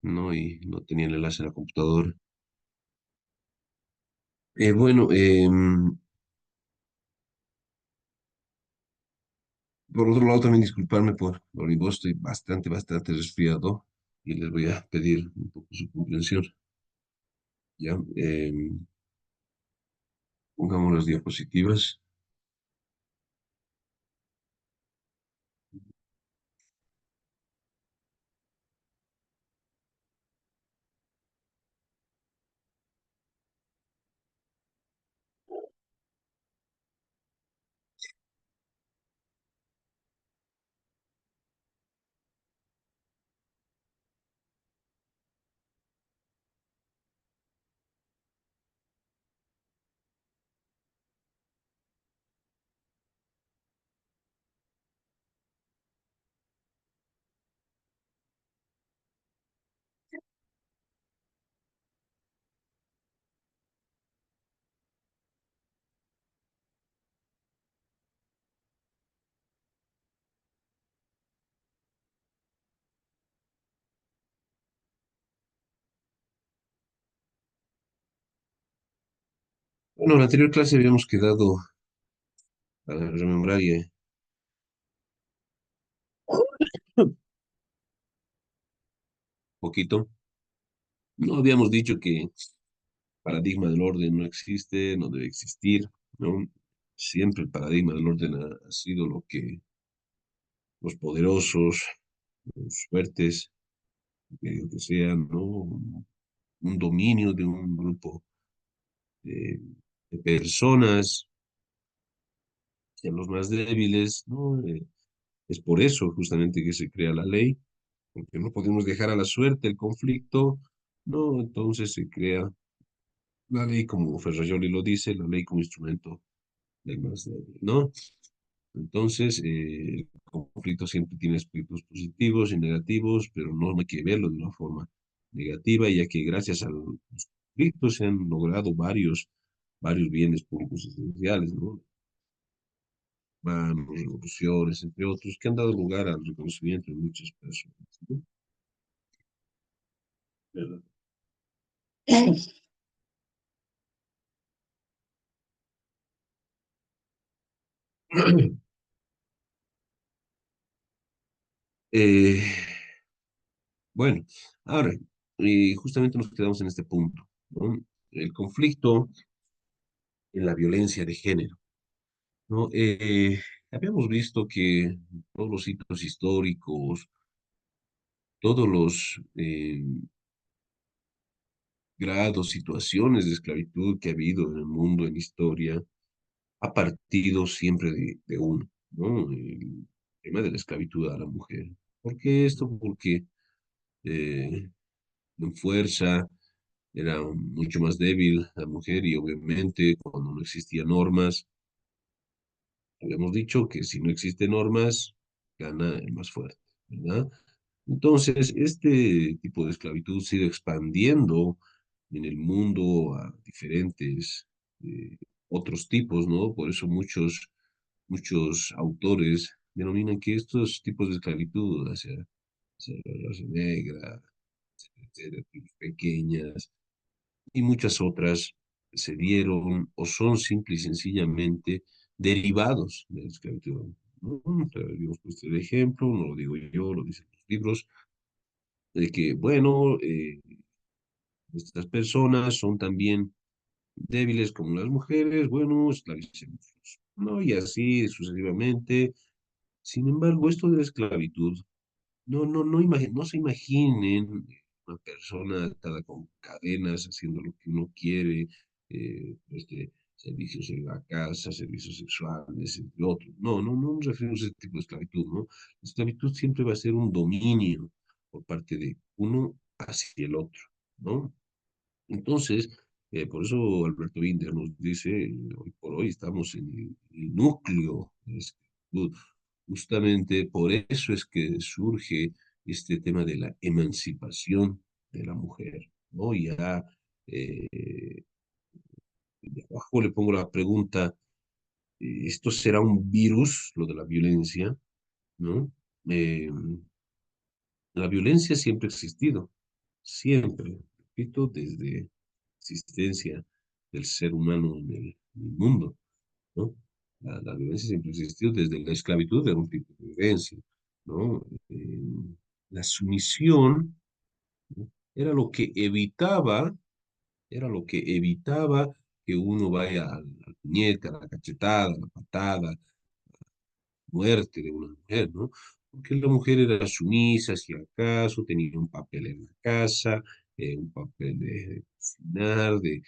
¿no? Y no tenía el enlace a la computadora. Bueno, por otro lado, también disculparme por mi voz, estoy bastante resfriado y les voy a pedir un poco su comprensión. Ya, pongamos las diapositivas. Bueno, en la anterior clase habíamos quedado a rememorar un poquito. No habíamos dicho que paradigma del orden no existe, no debe existir, ¿no? Siempre el paradigma del orden ha sido lo que los poderosos, los fuertes, que sean, ¿no? Un dominio de un grupo de, de personas, sean los más débiles, ¿no? Es por eso justamente que se crea la ley, porque no podemos dejar a la suerte el conflicto, ¿no? Entonces se crea la ley, como Ferrajoli lo dice, la ley como instrumento del más débil, ¿no? Entonces, el conflicto siempre tiene aspectos positivos y negativos, pero no hay que verlo de una forma negativa, ya que gracias a los conflictos se han logrado varios bienes públicos esenciales, ¿no? Manos, revoluciones, entre otros, que han dado lugar al reconocimiento de muchas personas, ¿no? ¿Verdad? Eh, bueno, ahora, justamente nos quedamos en este punto, ¿no? El conflicto en la violencia de género. ¿No? Habíamos visto que todos los hitos históricos, todos los grados, situaciones de esclavitud que ha habido en el mundo, en la historia, ha partido siempre de uno, ¿no? El tema de la esclavitud a la mujer. ¿Por qué esto? Porque eh, en fuerza era mucho más débil la mujer y obviamente cuando no existían normas, habíamos dicho que si no existen normas, gana el más fuerte, ¿verdad? Entonces, este tipo de esclavitud se ha ido expandiendo en el mundo a diferentes otros tipos, ¿no? Por eso muchos autores denominan que estos tipos de esclavitud, hacia la raza negra, etcétera, pequeñas y muchas otras, se dieron o son simple y sencillamente derivados de la esclavitud. ¿No? Habíamos puesto el ejemplo, no lo digo yo, lo dicen los libros de que, bueno, estas personas son también débiles como las mujeres, bueno, esclavicemos, ¿no? Y así sucesivamente. Sin embargo, esto de la esclavitud, no se imaginen una persona atada con cadenas haciendo lo que uno quiere, servicios en la casa, servicios sexuales, entre otros. No nos referimos a ese tipo de esclavitud, ¿no? La esclavitud siempre va a ser un dominio por parte de uno hacia el otro, ¿no? Entonces, por eso Alberto Binder nos dice, hoy por hoy estamos en el núcleo de la esclavitud. Justamente por eso es que surge este tema de la emancipación de la mujer, ¿no? Ya, eh, de abajo le pongo la pregunta, ¿esto será un virus, lo de la violencia, ¿no? Eh, la violencia siempre ha existido, siempre, repito, desde la existencia del ser humano en el mundo, ¿no? La violencia siempre ha existido desde la esclavitud, era un tipo de violencia, ¿no? La sumisión, ¿no? Era lo que evitaba, era lo que evitaba que uno vaya al puñete, a la cachetada, a la patada, muerte de una mujer, ¿no? Porque la mujer era sumisa, si acaso, tenía un papel en la casa, un papel de cocinar, de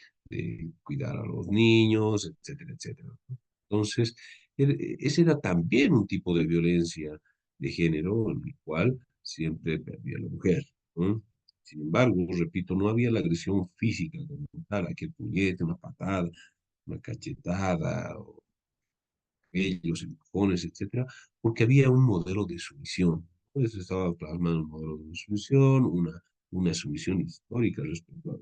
cuidar a los niños, etcétera, etcétera, ¿no? Entonces, ese era también un tipo de violencia de género en el cual siempre perdía la mujer, ¿no? Sin embargo, repito, no había la agresión física como tal, aquel puñete, una patada, una cachetada, ellos, empujones, etcétera, porque había un modelo de sumisión. Pues estaba plasmado un modelo de sumisión, una sumisión histórica respecto al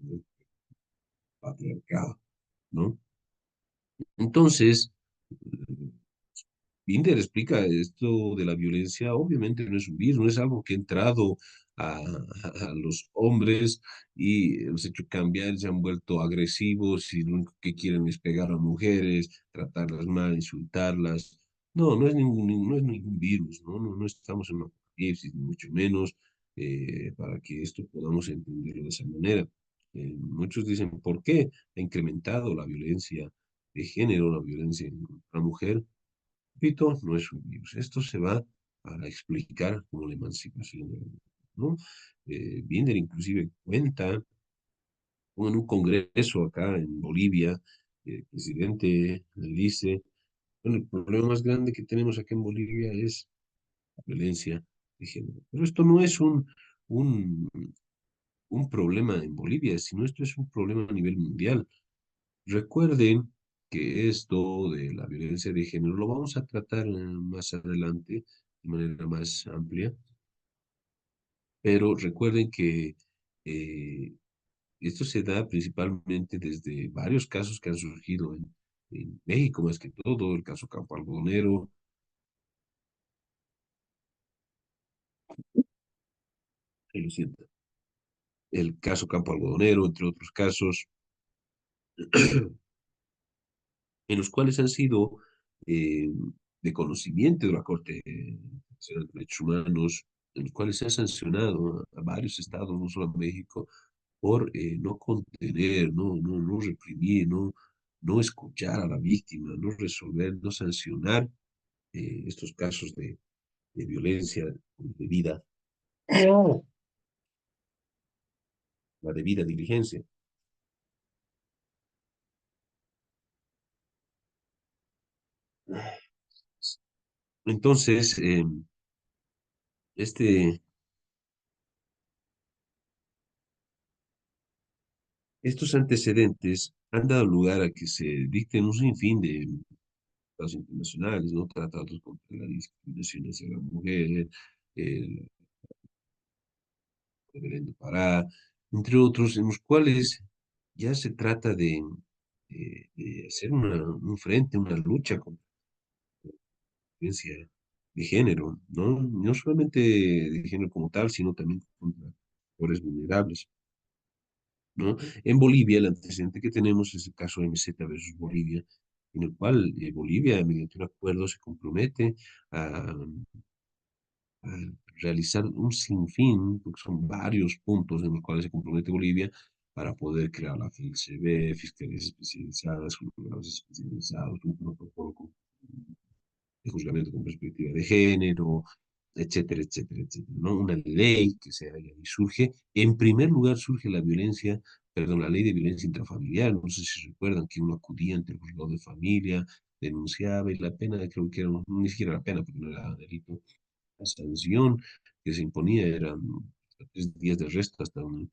patriarcado, ¿no? Entonces, Binder explica esto de la violencia, obviamente no es un virus, no es algo que ha entrado a los hombres y los ha hecho cambiar, se han vuelto agresivos y lo único que quieren es pegar a mujeres, tratarlas mal, insultarlas. No, no es ningún virus, ¿no? No estamos en una apocalipsis, ni mucho menos, para que esto podamos entenderlo de esa manera. Muchos dicen, ¿por qué ha incrementado la violencia de género, la violencia en la mujer? Repito, no es un virus. Esto se va a explicar como la emancipación de la mujer, ¿no? Binder inclusive cuenta como en un congreso acá en Bolivia, el presidente le dice, bueno, el problema más grande que tenemos acá en Bolivia es la violencia de género. Pero esto no es un, un problema en Bolivia, sino esto es un problema a nivel mundial. Recuerden que esto de la violencia de género lo vamos a tratar más adelante de manera más amplia, pero recuerden que esto se da principalmente desde varios casos que han surgido en México, más que todo, el caso Campo Algodonero, lo siento, el caso Campo Algodonero, entre otros casos, en los cuales han sido eh, de conocimiento de la Corte Nacional de Derechos Humanos, en los cuales se ha sancionado a varios estados, no solo a México, por no contener, no reprimir, no escuchar a la víctima, no resolver, no sancionar estos casos de violencia debida, la debida diligencia. Entonces, este, estos antecedentes han dado lugar a que se dicten un sinfín de tratados internacionales, ¿no? Tratados contra la discriminación hacia la mujer, el de Belén do Pará, entre otros, en los cuales ya se trata de hacer un frente, una lucha contra la violencia de género, ¿no? No solamente de género como tal, sino también contra sectores vulnerables, ¿no? En Bolivia, el antecedente que tenemos es el caso de MZ versus Bolivia, en el cual Bolivia, mediante un acuerdo, se compromete a a realizar un sinfín, porque son varios puntos en los cuales se compromete Bolivia para poder crear la FILCB, fiscalías especializadas, juzgados especializados, un protocolo de juzgamiento con perspectiva de género, etcétera, etcétera, etcétera, ¿no? Una ley que se haga y surge, en primer lugar surge la violencia, perdón, la ley de violencia intrafamiliar, no sé si recuerdan que uno acudía ante el juzgado de familia, denunciaba y la pena, creo que era, ni siquiera la pena, porque no era delito, la sanción que se imponía eran 3 días de arresto, hasta un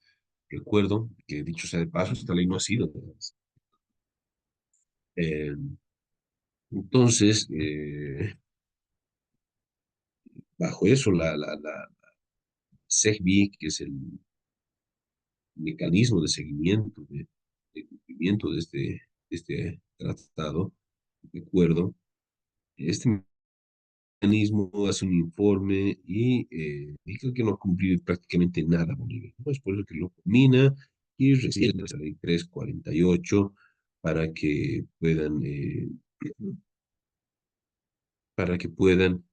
recuerdo, que dicho sea de paso, esta ley no ha sido. Eh, entonces, bajo eso, la SEGBI, que es el mecanismo de seguimiento, de cumplimiento de este tratado, de acuerdo, este organismo hace un informe y creo que no ha cumplido prácticamente nada Bolivia, ¿no? Es por eso que lo culmina y recién la ley 348 para que puedan,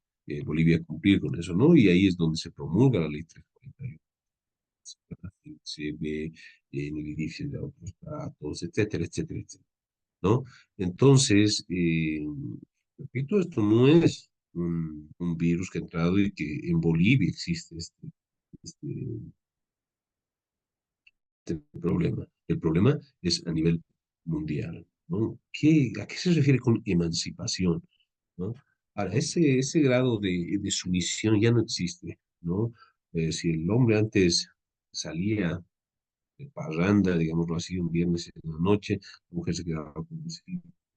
Bolivia cumplir con eso, ¿no? Y ahí es donde se promulga la ley 348, se ve en el edificio de otros datos, etcétera, etcétera, etcétera, ¿no? Entonces, repito, esto no es un virus que ha entrado y que en Bolivia existe este, este problema. El problema es a nivel mundial, ¿no? ¿A qué se refiere con emancipación? ¿No? Ahora, ese grado de sumisión ya no existe, ¿no? Si el hombre antes salía de parranda, digámoslo así, un viernes en la noche, la mujer se quedaba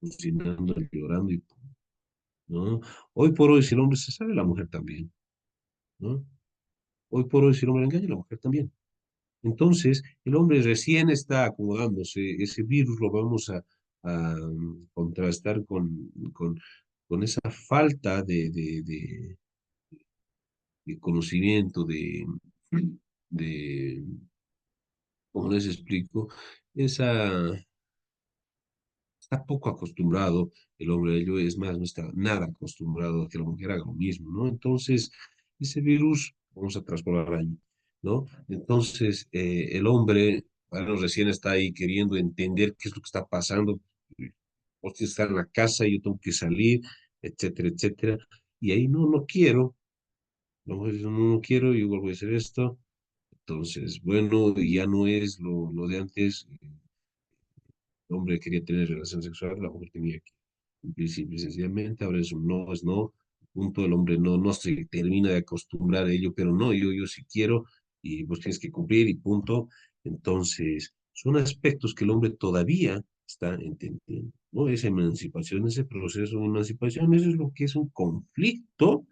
cocinando, llorando, y, ¿no? Hoy por hoy, si el hombre se sale, la mujer también, ¿no? Hoy por hoy, si el hombre engaña, la mujer también. Entonces, el hombre recién está acomodándose, ese virus lo vamos a contrastar con esa falta de conocimiento, de, ¿cómo les explico? Esa, Está poco acostumbrado el hombre a ello, es más, no está nada acostumbrado a que la mujer haga lo mismo, ¿no? Entonces, ese virus, vamos a transformar ahí, ¿no? Entonces, el hombre, bueno, recién está ahí queriendo entender qué es lo que está pasando. Vos tienes que estar en la casa, yo tengo que salir, etcétera, etcétera. Y ahí no quiero, la mujer dice, no quiero, yo vuelvo a hacer esto. Entonces, bueno, ya no es lo de antes. El hombre quería tener relación sexual, la mujer tenía que cumplir simple y sencillamente. Ahora es un no, es no. Punto, el hombre no se termina de acostumbrar a ello, pero no, yo sí quiero y vos tienes que cumplir y punto. Entonces, son aspectos que el hombre todavía está entendiendo, ¿no? Esa emancipación, ese proceso de emancipación, eso es lo que es un conflicto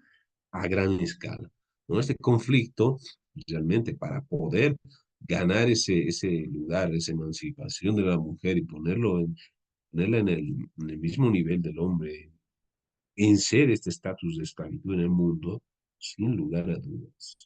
a gran escala, ¿no? Este conflicto, realmente para poder ganar ese lugar, esa emancipación de la mujer y ponerla en el mismo nivel del hombre, en ser este estatus de esclavitud en el mundo, sin lugar a dudas,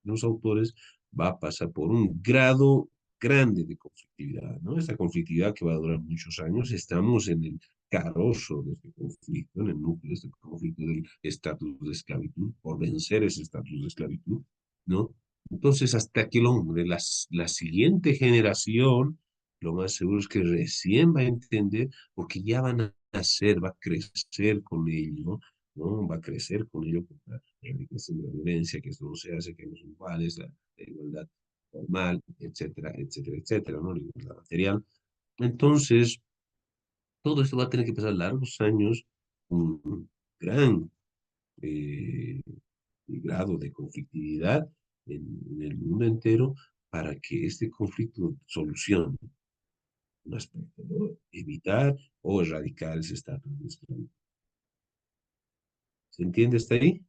los autores va a pasar por un grado grande de conflictividad, ¿no? Esta conflictividad que va a durar muchos años, estamos en el carozo de este conflicto, en el núcleo de este conflicto del estatus de esclavitud, por vencer ese estatus de esclavitud, ¿no? Entonces, hasta que el hombre, la siguiente generación, lo más seguro es que recién va a entender, porque ya van a nacer, va a crecer con ello, ¿no? Va a crecer con ello, con la erradicación de la violencia, que esto no se hace, que no son iguales, la igualdad formal, etcétera, etcétera, etcétera, ¿no? La igualdad material. Entonces, todo esto va a tener que pasar largos años, un gran eh, grado de conflictividad en el mundo entero para que este conflicto solucione un aspecto, ¿no? Evitar o erradicar ese estatus de esclavitud. ¿Se entiende hasta ahí?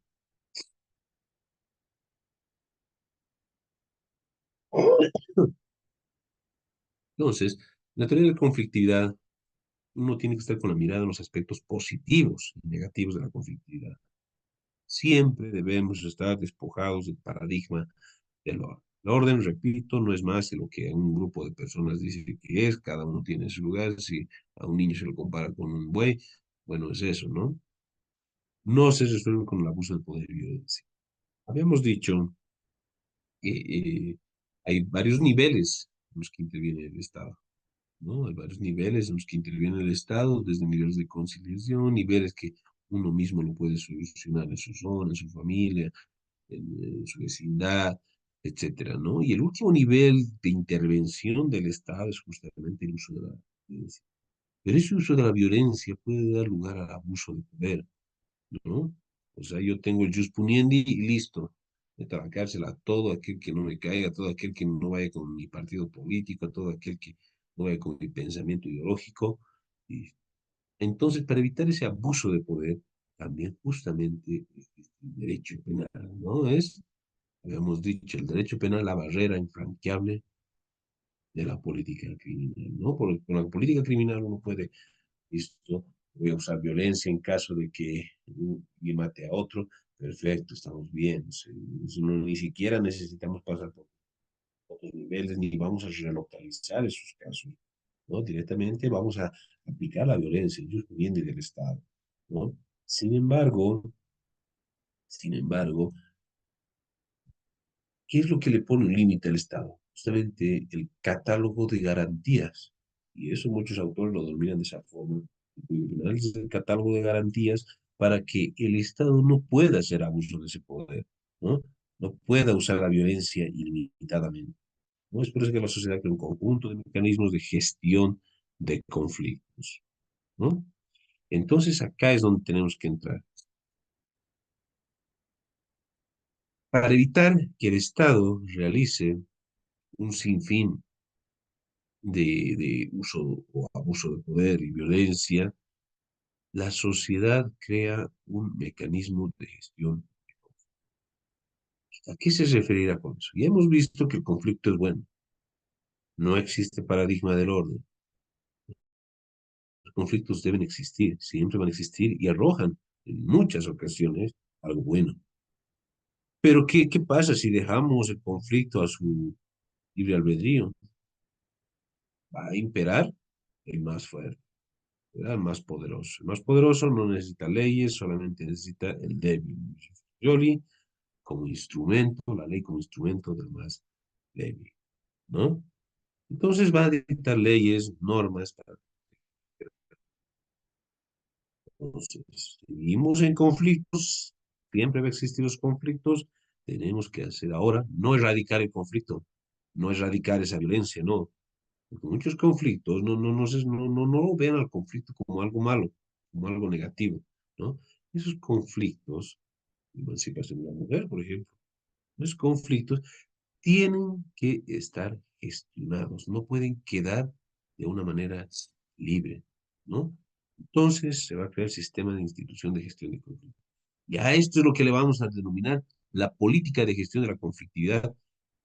Entonces, la teoría de la conflictividad, uno tiene que estar con la mirada en los aspectos positivos y negativos de la conflictividad. Siempre debemos estar despojados del paradigma del orden. El orden, repito, no es más de lo que un grupo de personas dice que es, cada uno tiene su lugar, si a un niño se lo compara con un buey, bueno, es eso, ¿no? No se resuelve con el abuso de poder y violencia. Habíamos dicho que hay varios niveles en los que interviene el Estado, ¿no? Hay varios niveles en los que interviene el Estado, desde niveles de conciliación, niveles que uno mismo lo puede solucionar en su zona, en su familia, en su vecindad, etcétera, ¿no? Y el último nivel de intervención del Estado es justamente el uso de la violencia. Pero ese uso de la violencia puede dar lugar al abuso de poder, ¿no? O sea, yo tengo el jus puniendi y listo. Meto a la cárcel a todo aquel que no me caiga, a todo aquel que no vaya con mi partido político, a todo aquel que no vaya con mi pensamiento ideológico. Y entonces, para evitar ese abuso de poder, también justamente el derecho penal, ¿no? Habíamos dicho, el derecho penal, la barrera infranqueable de la política criminal, ¿no? Con la política criminal uno puede, listo, voy a usar violencia en caso de que alguien mate a otro, perfecto, estamos bien. Ni siquiera necesitamos pasar por otros niveles, ni vamos a relocalizar esos casos, ¿no? Directamente vamos a aplicar la violencia, ellos vienen del Estado, ¿no? Sin embargo, sin embargo, ¿qué es lo que le pone un límite al Estado? Justamente el catálogo de garantías. Y eso muchos autores lo denominan de esa forma. El catálogo de garantías para que el Estado no pueda hacer abuso de ese poder, ¿no? No pueda usar la violencia ilimitadamente, ¿no? Es por eso que la sociedad crea un conjunto de mecanismos de gestión de conflictos, ¿no? Entonces acá es donde tenemos que entrar. Para evitar que el Estado realice un sinfín de uso o abuso de poder y violencia, la sociedad crea un mecanismo de gestión. ¿A qué se referirá con eso? Ya hemos visto que el conflicto es bueno. No existe paradigma del orden. Los conflictos deben existir, siempre van a existir y arrojan en muchas ocasiones algo bueno. Pero ¿qué pasa si dejamos el conflicto a su libre albedrío? Va a imperar el más fuerte, ¿verdad? El más poderoso. El más poderoso no necesita leyes, solamente necesita el débil. Yoli como instrumento, la ley como instrumento del más débil, ¿no? Entonces va a dictar leyes, normas para... Entonces, seguimos en conflictos, siempre va a existir los conflictos, tenemos que hacer ahora, no erradicar el conflicto, no erradicar esa violencia, no. Porque muchos conflictos no ven al conflicto como algo malo, como algo negativo, ¿no? Esos conflictos, emancipación de la mujer, por ejemplo, esos conflictos tienen que estar gestionados, no pueden quedar de una manera libre, ¿no? Entonces se va a crear el sistema de institución de gestión de conflictos. Y a esto es lo que le vamos a denominar la política de gestión de la conflictividad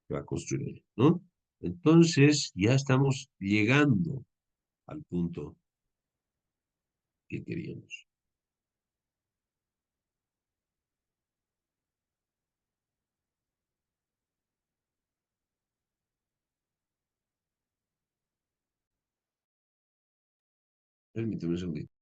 que va a construir él, ¿no? Entonces ya estamos llegando al punto que queríamos. Permítame un segundito.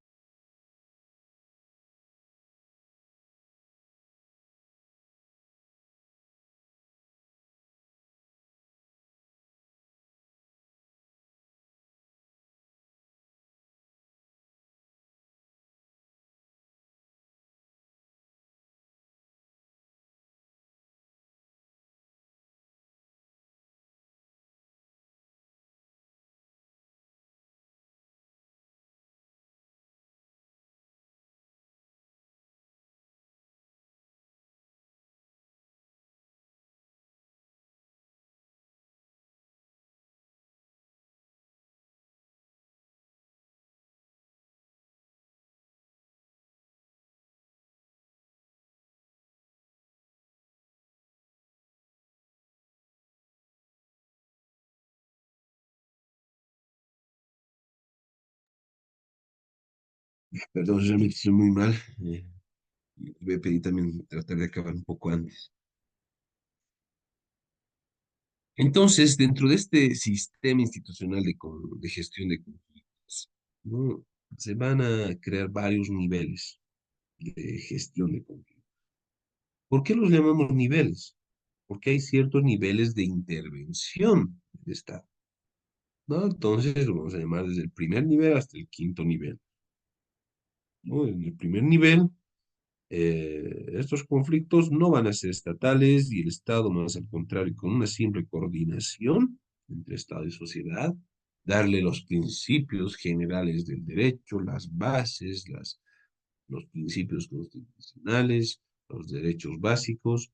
Perdón, realmente estoy muy mal. Voy a pedir también tratar de acabar un poco antes. Entonces, dentro de este sistema institucional de gestión de conflictos, ¿no? Se van a crear varios niveles de gestión de conflictos. ¿Por qué los llamamos niveles? Porque hay ciertos niveles de intervención del Estado, ¿no? Entonces, lo vamos a llamar desde el primer nivel hasta el quinto nivel, ¿no? En el primer nivel, estos conflictos no van a ser estatales y el Estado, más al contrario, con una simple coordinación entre Estado y sociedad, darle los principios generales del derecho, las bases, los principios constitucionales, los derechos básicos,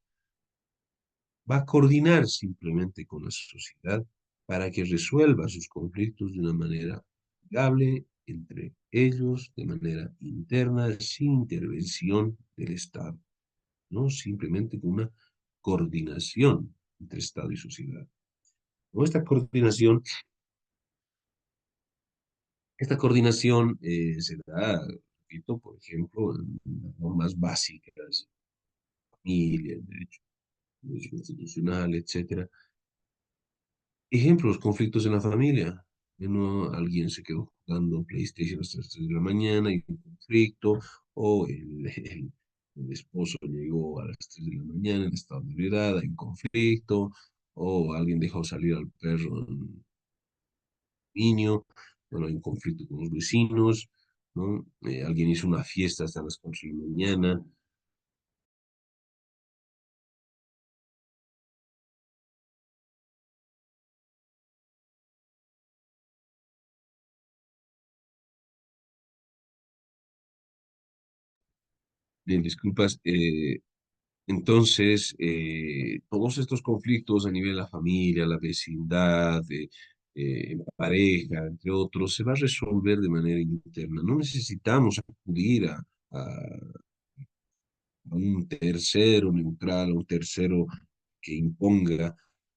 va a coordinar simplemente con la sociedad para que resuelva sus conflictos de una manera amigable entre ellos, de manera interna, sin intervención del Estado, ¿no? Simplemente con una coordinación entre Estado y sociedad. ¿No? Esta coordinación se da repito, por ejemplo, en las normas básicas, familia, derecho constitucional, etcétera. Ejemplos, conflictos en la familia. Alguien se quedó jugando PlayStation hasta las 3 de la mañana y un conflicto, o el esposo llegó a las 3 de la mañana en estado de ebriedad, hay un conflicto, o alguien dejó salir al perro niño, bueno, hay un conflicto con los vecinos, ¿no? Alguien hizo una fiesta hasta las 4 de la mañana. Bien, disculpas. Entonces, todos estos conflictos a nivel de la familia, la vecindad, en pareja, entre otros, se va a resolver de manera interna. No necesitamos acudir a un tercero neutral, a un tercero que imponga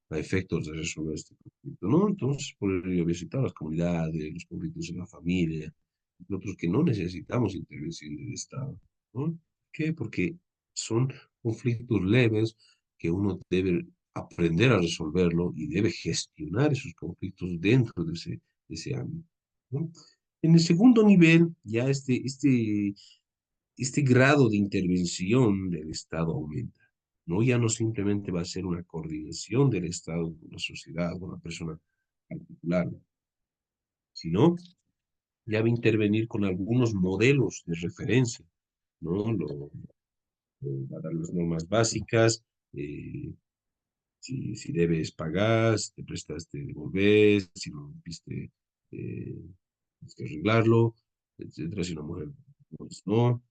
a efectos de resolver este conflicto, ¿no? Entonces, por ello, visitar las comunidades, los conflictos en la familia, entre otros que no necesitamos intervención del Estado, ¿no? ¿Por qué? Porque son conflictos leves que uno debe aprender a resolverlo y debe gestionar esos conflictos dentro de ese ámbito, ¿no? En el segundo nivel, ya este grado de intervención del Estado aumenta, ¿no? Ya no simplemente va a ser una coordinación del Estado con la sociedad, con la persona particular, sino ya va a intervenir con algunos modelos de referencia, ¿no? Va a dar las normas básicas, eh, si debes pagar, si te prestaste, devolver, si lo rompiste, eh, tienes que arreglarlo, etcétera. Si una mujer, pues no,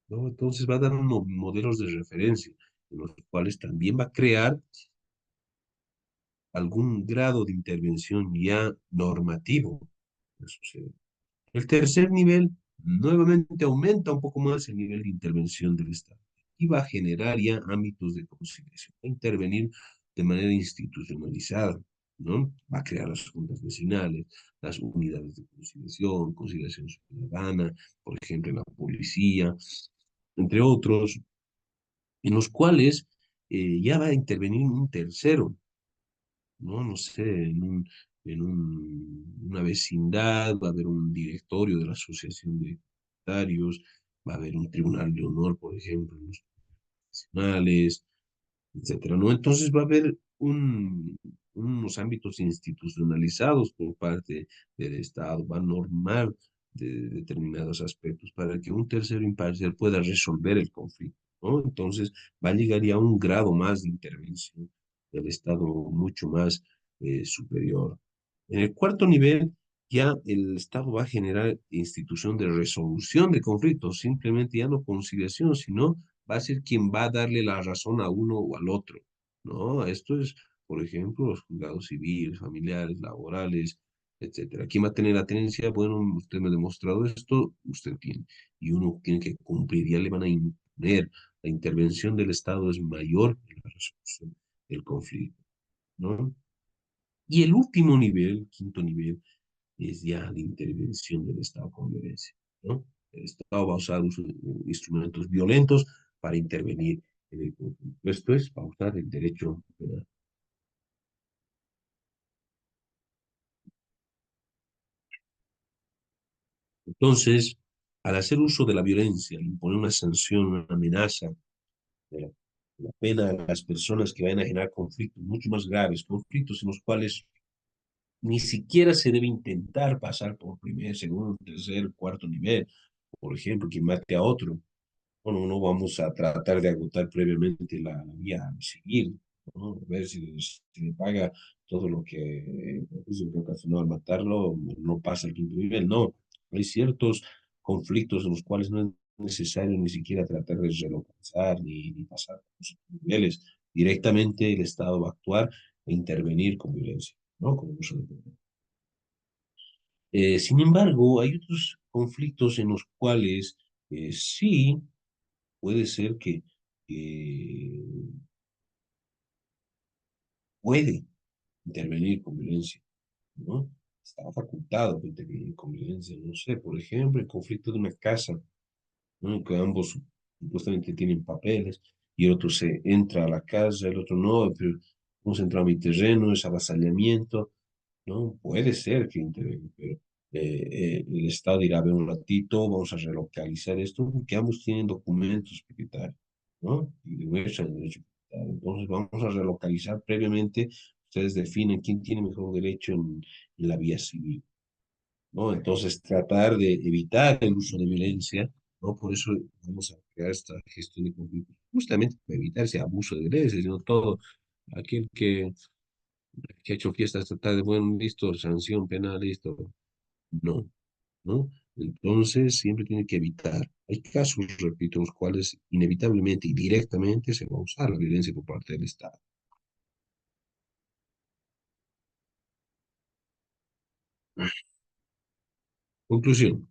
¿no? Entonces va a dar unos modelos de referencia, en los cuales también va a crear algún grado de intervención ya normativo en la sociedad. El tercer nivel nuevamente aumenta un poco más el nivel de intervención del Estado y va a generar ya ámbitos de conciliación, va a intervenir de manera institucionalizada, ¿no? Va a crear las juntas vecinales, las unidades de conciliación, conciliación ciudadana, por ejemplo, en la policía, entre otros, en los cuales ya va a intervenir un tercero, ¿no? No sé, una vecindad, va a haber un directorio de la asociación de propietarios, va a haber un tribunal de honor, por ejemplo, en los nacionales, etcétera, ¿no? Entonces va a haber unos ámbitos institucionalizados por parte del Estado, va a normar determinados aspectos para que un tercero imparcial pueda resolver el conflicto, ¿no? Entonces va a llegar ya a un grado más de intervención del Estado mucho más superior. En el cuarto nivel, ya el Estado va a generar institución de resolución de conflictos, simplemente ya no conciliación, sino va a ser quien va a darle la razón a uno o al otro, ¿no? Esto es, por ejemplo, los juzgados civiles, familiares, laborales, etcétera. ¿Quién va a tener la tenencia? Bueno, usted me ha demostrado esto, usted tiene. Y uno tiene que cumplir, ya le van a imponer. La intervención del Estado es mayor en la resolución del conflicto, ¿no? Y el último nivel, quinto nivel, es ya la intervención del Estado con violencia, ¿no? El Estado va a usar instrumentos violentos para intervenir en el conflicto. Esto es para usar el derecho penal. Entonces, al hacer uso de la violencia, al imponer una sanción, una amenaza, de la pena a las personas que vayan a generar conflictos mucho más graves, conflictos en los cuales ni siquiera se debe intentar pasar por primer, segundo, tercer, cuarto nivel. Por ejemplo, que mate a otro. Bueno, no vamos a tratar de agotar previamente la vía a seguir, ¿no? A ver si le paga todo lo que perjuicio que ocasionó al matarlo, no pasa al quinto nivel. No, hay ciertos conflictos en los cuales no es necesario ni siquiera tratar de relocalizar ni pasar por los niveles. Directamente el Estado va a actuar e intervenir con violencia, ¿no? Con el uso de poder. Sin embargo, hay otros conflictos en los cuales sí puede ser que puede intervenir con violencia, ¿no? está facultado de intervenir con violencia. No sé, por ejemplo, el conflicto de una casa, ¿no? Que ambos supuestamente tienen papeles y el otro se entra a la casa, el otro no, pero hemos entrado a mi terreno, es avasallamiento, ¿no? Puede ser que intervenga, pero el Estado dirá, a ver un ratito, vamos a relocalizar esto, porque ambos tienen documentos propietarios, ¿no? Y demuestran el derecho propietario. Entonces vamos a relocalizar previamente, ustedes definen quién tiene mejor derecho en la vía civil, ¿no? Entonces, tratar de evitar el uso de violencia, ¿no? Por eso vamos a crear esta gestión de conflictos, justamente para evitar ese abuso de violencia, sino todo aquel que ha hecho fiesta esta tarde, bueno, listo, sanción penal, listo, no, ¿no? Entonces, siempre tiene que evitar. Hay casos, repito, en los cuales inevitablemente y directamente se va a usar la violencia por parte del Estado. Conclusión,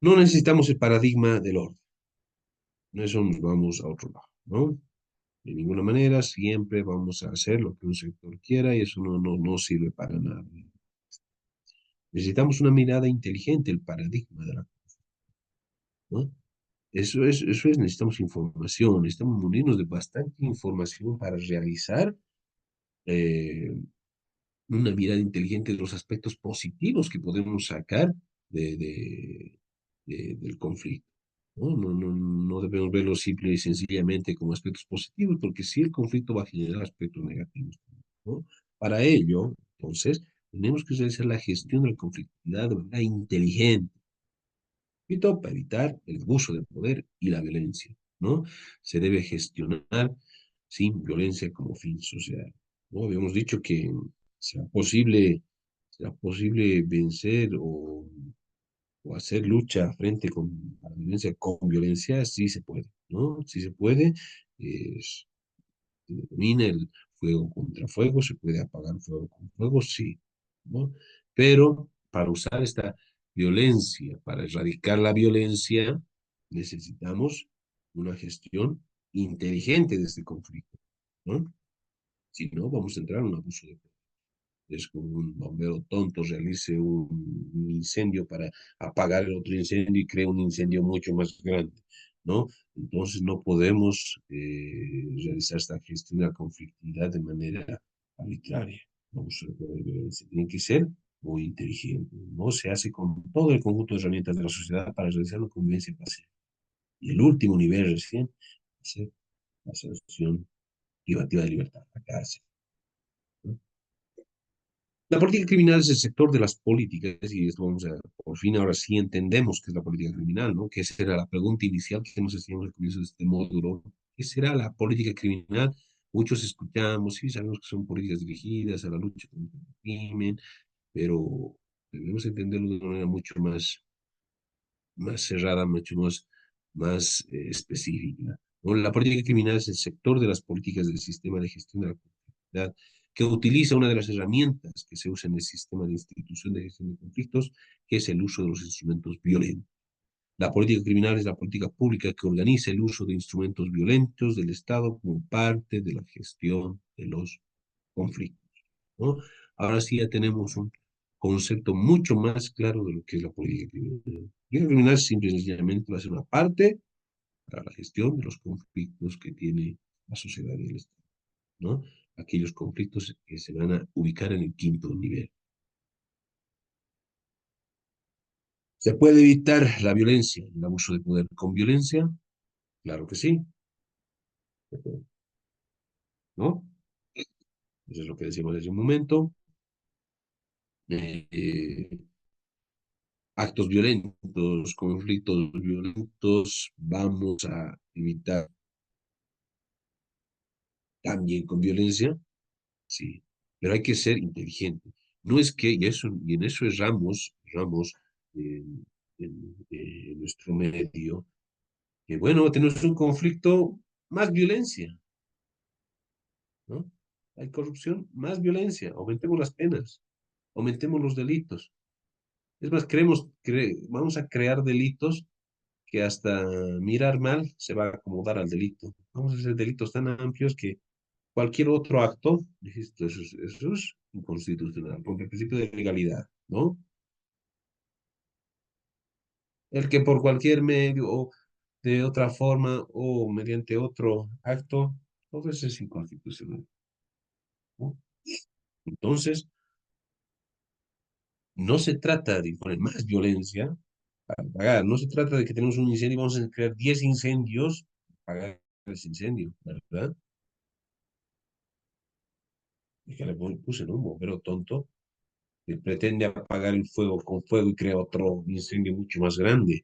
no necesitamos el paradigma del orden, no eso nos vamos a otro lado, ¿no? De ninguna manera, siempre vamos a hacer lo que un sector quiera y eso no sirve para nada. Necesitamos una mirada inteligente, el paradigma de la, ¿no? Necesitamos información, necesitamos munirnos de bastante información para realizar eh, una mirada inteligente de los aspectos positivos que podemos sacar de, de- del conflicto. No debemos verlo simple y sencillamente como aspectos positivos, porque si el conflicto va a generar aspectos negativos, ¿no? Para ello, entonces, tenemos que realizar la gestión de la conflictividad de manera inteligente, y todo para evitar el abuso de poder y la violencia, ¿no? Se debe gestionar sin violencia como fin social, ¿no? Habíamos dicho que será posible, será posible vencer o hacer lucha frente a la violencia con violencia, sí se puede, ¿no? Sí se puede, se determina el fuego contra fuego, se puede apagar fuego con fuego, sí, ¿no? Pero para usar esta violencia, para erradicar la violencia, necesitamos una gestión inteligente de este conflicto, ¿no? Si no, vamos a entrar en un abuso de poder. Es como un bombero tonto realice un incendio para apagar el otro incendio y crea un incendio mucho más grande, ¿no? Entonces no podemos realizar esta gestión de la conflictividad de manera arbitraria. Vamos a poder violencia. Tiene que ser muy inteligente. No se hace con todo el conjunto de herramientas de la sociedad para realizar una convivencia pacífica. Y el último nivel recién va a ser la sanción privativa de libertad, la cárcel, ¿no? La política criminal es el sector de las políticas, y esto vamos a, por fin ahora sí entendemos qué es la política criminal, ¿no? Que esa era la pregunta inicial que nos hacíamos al comienzo de este módulo. ¿Qué será la política criminal? Muchos escuchamos, sí, sabemos que son políticas dirigidas a la lucha contra el crimen, pero debemos entenderlo de una manera mucho más cerrada, mucho más específica, ¿no? La política criminal es el sector de las políticas del sistema de gestión de la conflictividad que utiliza una de las herramientas que se usa en el sistema de institución de gestión de conflictos, que es el uso de los instrumentos violentos. La política criminal es la política pública que organiza el uso de instrumentos violentos del Estado como parte de la gestión de los conflictos, ¿no? Ahora sí ya tenemos un concepto mucho más claro de lo que es la política criminal. La política criminal simple y sencillamente va a ser una parte para la gestión de los conflictos que tiene la sociedad y el Estado, ¿no? Aquellos conflictos que se van a ubicar en el quinto nivel. ¿Se puede evitar la violencia, el abuso de poder con violencia? Claro que sí, ¿no? Eso es lo que decíamos hace un momento. Eh, actos violentos, conflictos violentos, vamos a evitar también con violencia, sí, pero hay que ser inteligente. No es que, y en eso es Ramos en nuestro medio, que bueno, tenemos un conflicto, más violencia, ¿no? Hay corrupción, más violencia, aumentemos las penas, aumentemos los delitos. Es más, vamos a crear delitos que hasta mirar mal se va a acomodar al delito. Vamos a hacer delitos tan amplios que cualquier otro acto, dijiste, eso es inconstitucional, porque el principio de legalidad, ¿no? El que por cualquier medio o de otra forma o mediante otro acto, todo eso es inconstitucional, ¿no? Entonces, no se trata de imponer más violencia para pagar, no se trata de que tenemos un incendio y vamos a crear 10 incendios para pagar ese incendio, ¿verdad? Y que le puse, ¿no? Un bombero tonto que pretende apagar el fuego con fuego y crea otro incendio mucho más grande,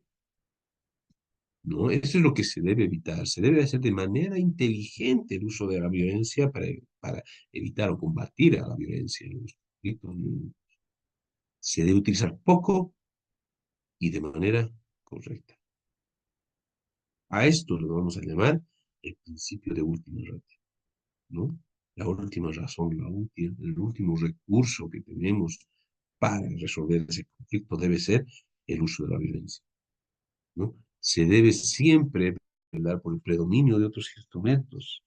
¿no? Eso es lo que se debe evitar. Se debe hacer de manera inteligente el uso de la violencia para evitar o combatir a la violencia en los conflictos. Se debe utilizar poco y de manera correcta. A esto lo vamos a llamar el principio de última ratio, ¿no? La última razón, el último recurso que tenemos para resolver ese conflicto debe ser el uso de la violencia, ¿no? Se debe siempre velar por el predominio de otros instrumentos,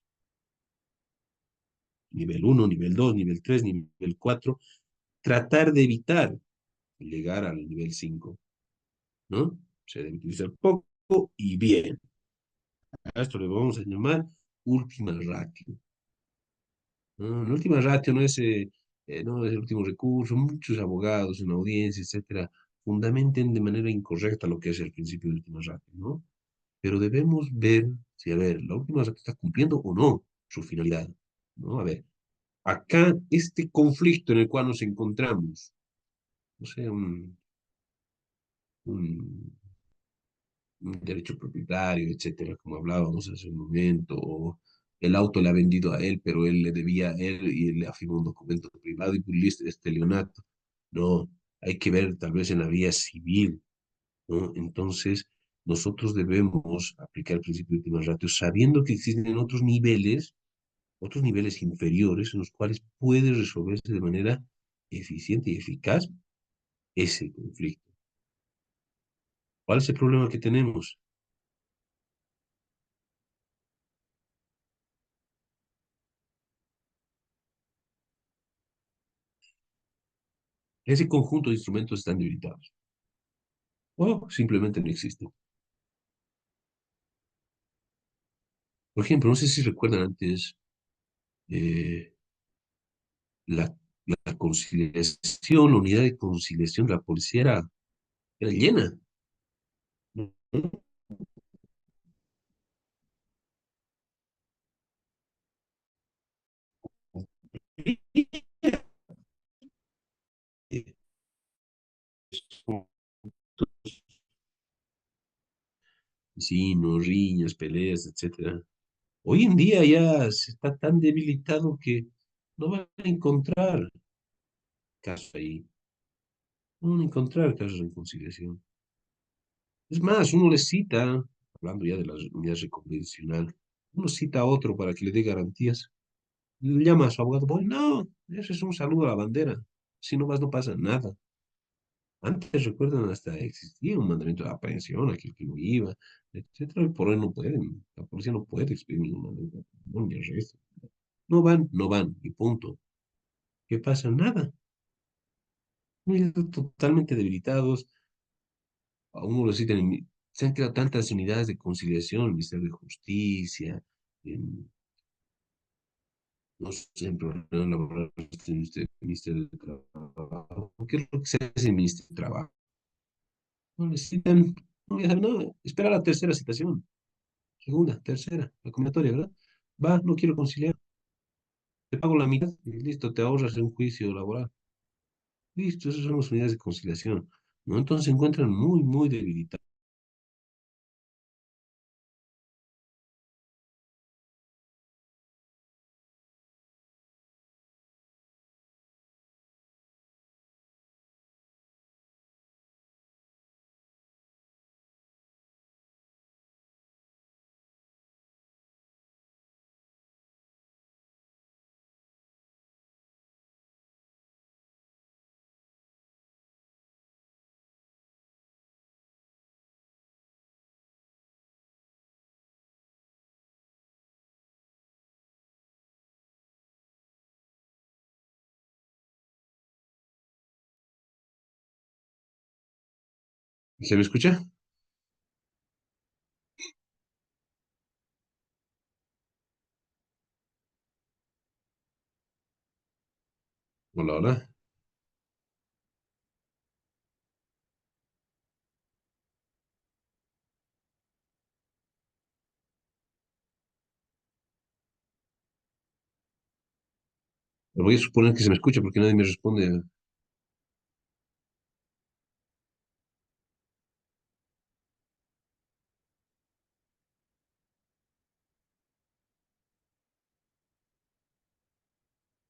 nivel uno, nivel 2, nivel 3, nivel 4, tratar de evitar llegar al nivel 5, ¿no? Se debe utilizar poco y bien. A esto le vamos a llamar última ratio. ¿No? La última ratio no es el último recurso. Muchos abogados en audiencia, etcétera, fundamenten de manera incorrecta lo que es el principio de última ratio, ¿no? Pero debemos ver si, a ver, la última ratio está cumpliendo o no su finalidad, ¿no? A ver, acá este conflicto en el cual nos encontramos, no sé, un, un derecho propietario, etcétera, como hablábamos hace un momento, o el auto le ha vendido a él, pero él le debía a él y él le afirmó un documento privado y publiciste este leonato. No, hay que ver tal vez en la vía civil, ¿no? Entonces, nosotros debemos aplicar el principio de última ratio sabiendo que existen otros niveles inferiores en los cuales puede resolverse de manera eficiente y eficaz ese conflicto. ¿Cuál es el problema que tenemos? Ese conjunto de instrumentos están debilitados o simplemente no existen. Por ejemplo, no sé si recuerdan antes eh, la, la conciliación, la unidad de conciliación de la policía era llena, ¿no? Vecinos, riñas, peleas, etcétera. Hoy en día ya se está tan debilitado que no van a encontrar casos ahí, no van a encontrar casos de conciliación. Es más, uno le cita, hablando ya de la unidad convencional, uno cita a otro para que le dé garantías. Le llama a su abogado, voy, no, eso es un saludo a la bandera. Si no vas, no pasa nada. Antes, recuerdan, hasta existía un mandamiento de aprehensión, aquel que no iba, etcétera. Y por hoy no pueden, la policía no puede expedir ningún mandamiento de aprehensión ni arresto. No van, y punto. ¿Qué pasa? Nada. Muy totalmente debilitados. A uno lo citan, se han creado tantas unidades de conciliación, el Ministerio de Justicia, en, no sé, en problemas laborales, el Ministerio de Trabajo. ¿Qué es lo que se hace en el Ministerio de Trabajo? No necesitan, no, ya saben, no, espera la tercera citación, segunda, tercera, la combinatoria, ¿verdad? Va, no quiero conciliar, te pago la mitad y listo, te ahorras un juicio laboral. Listo, esas son las unidades de conciliación, ¿no? Entonces se encuentran muy, muy debilitados. ¿Se me escucha? Hola, hola. Voy a suponer que se me escucha porque nadie me responde.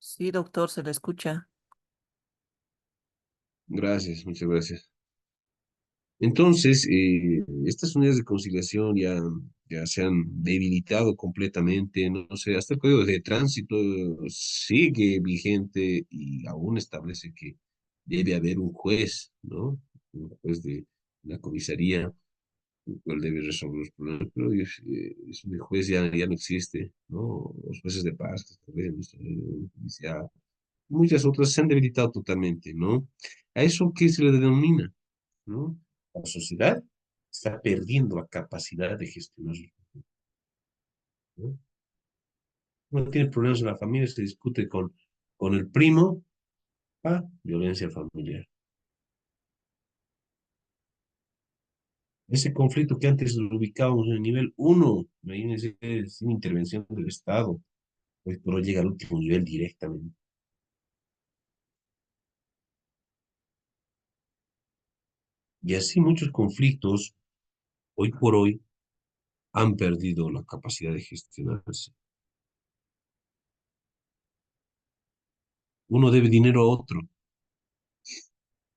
Sí, doctor, se le escucha. Gracias, muchas gracias. Entonces, estas unidades de conciliación ya se han debilitado completamente. No sé, hasta el Código de Tránsito sigue vigente y aún establece que debe haber un juez, ¿no? Un juez de la comisaría, el cual debe resolver los problemas. Pero eso de juez ya no existe, ¿no? Los jueces de paz que establecen nuestra ley judicial, muchas otras se han debilitado totalmente, ¿no? ¿A eso qué se le denomina? ¿No? La sociedad está perdiendo la capacidad de gestionar, ¿no? Uno tiene problemas en la familia, se discute con el primo, violencia familiar. Ese conflicto que antes lo ubicábamos en el nivel uno, imagínense, sin intervención del Estado, hoy por hoy llega al último nivel directamente. Y así muchos conflictos, hoy por hoy, han perdido la capacidad de gestionarse. Uno debe dinero a otro.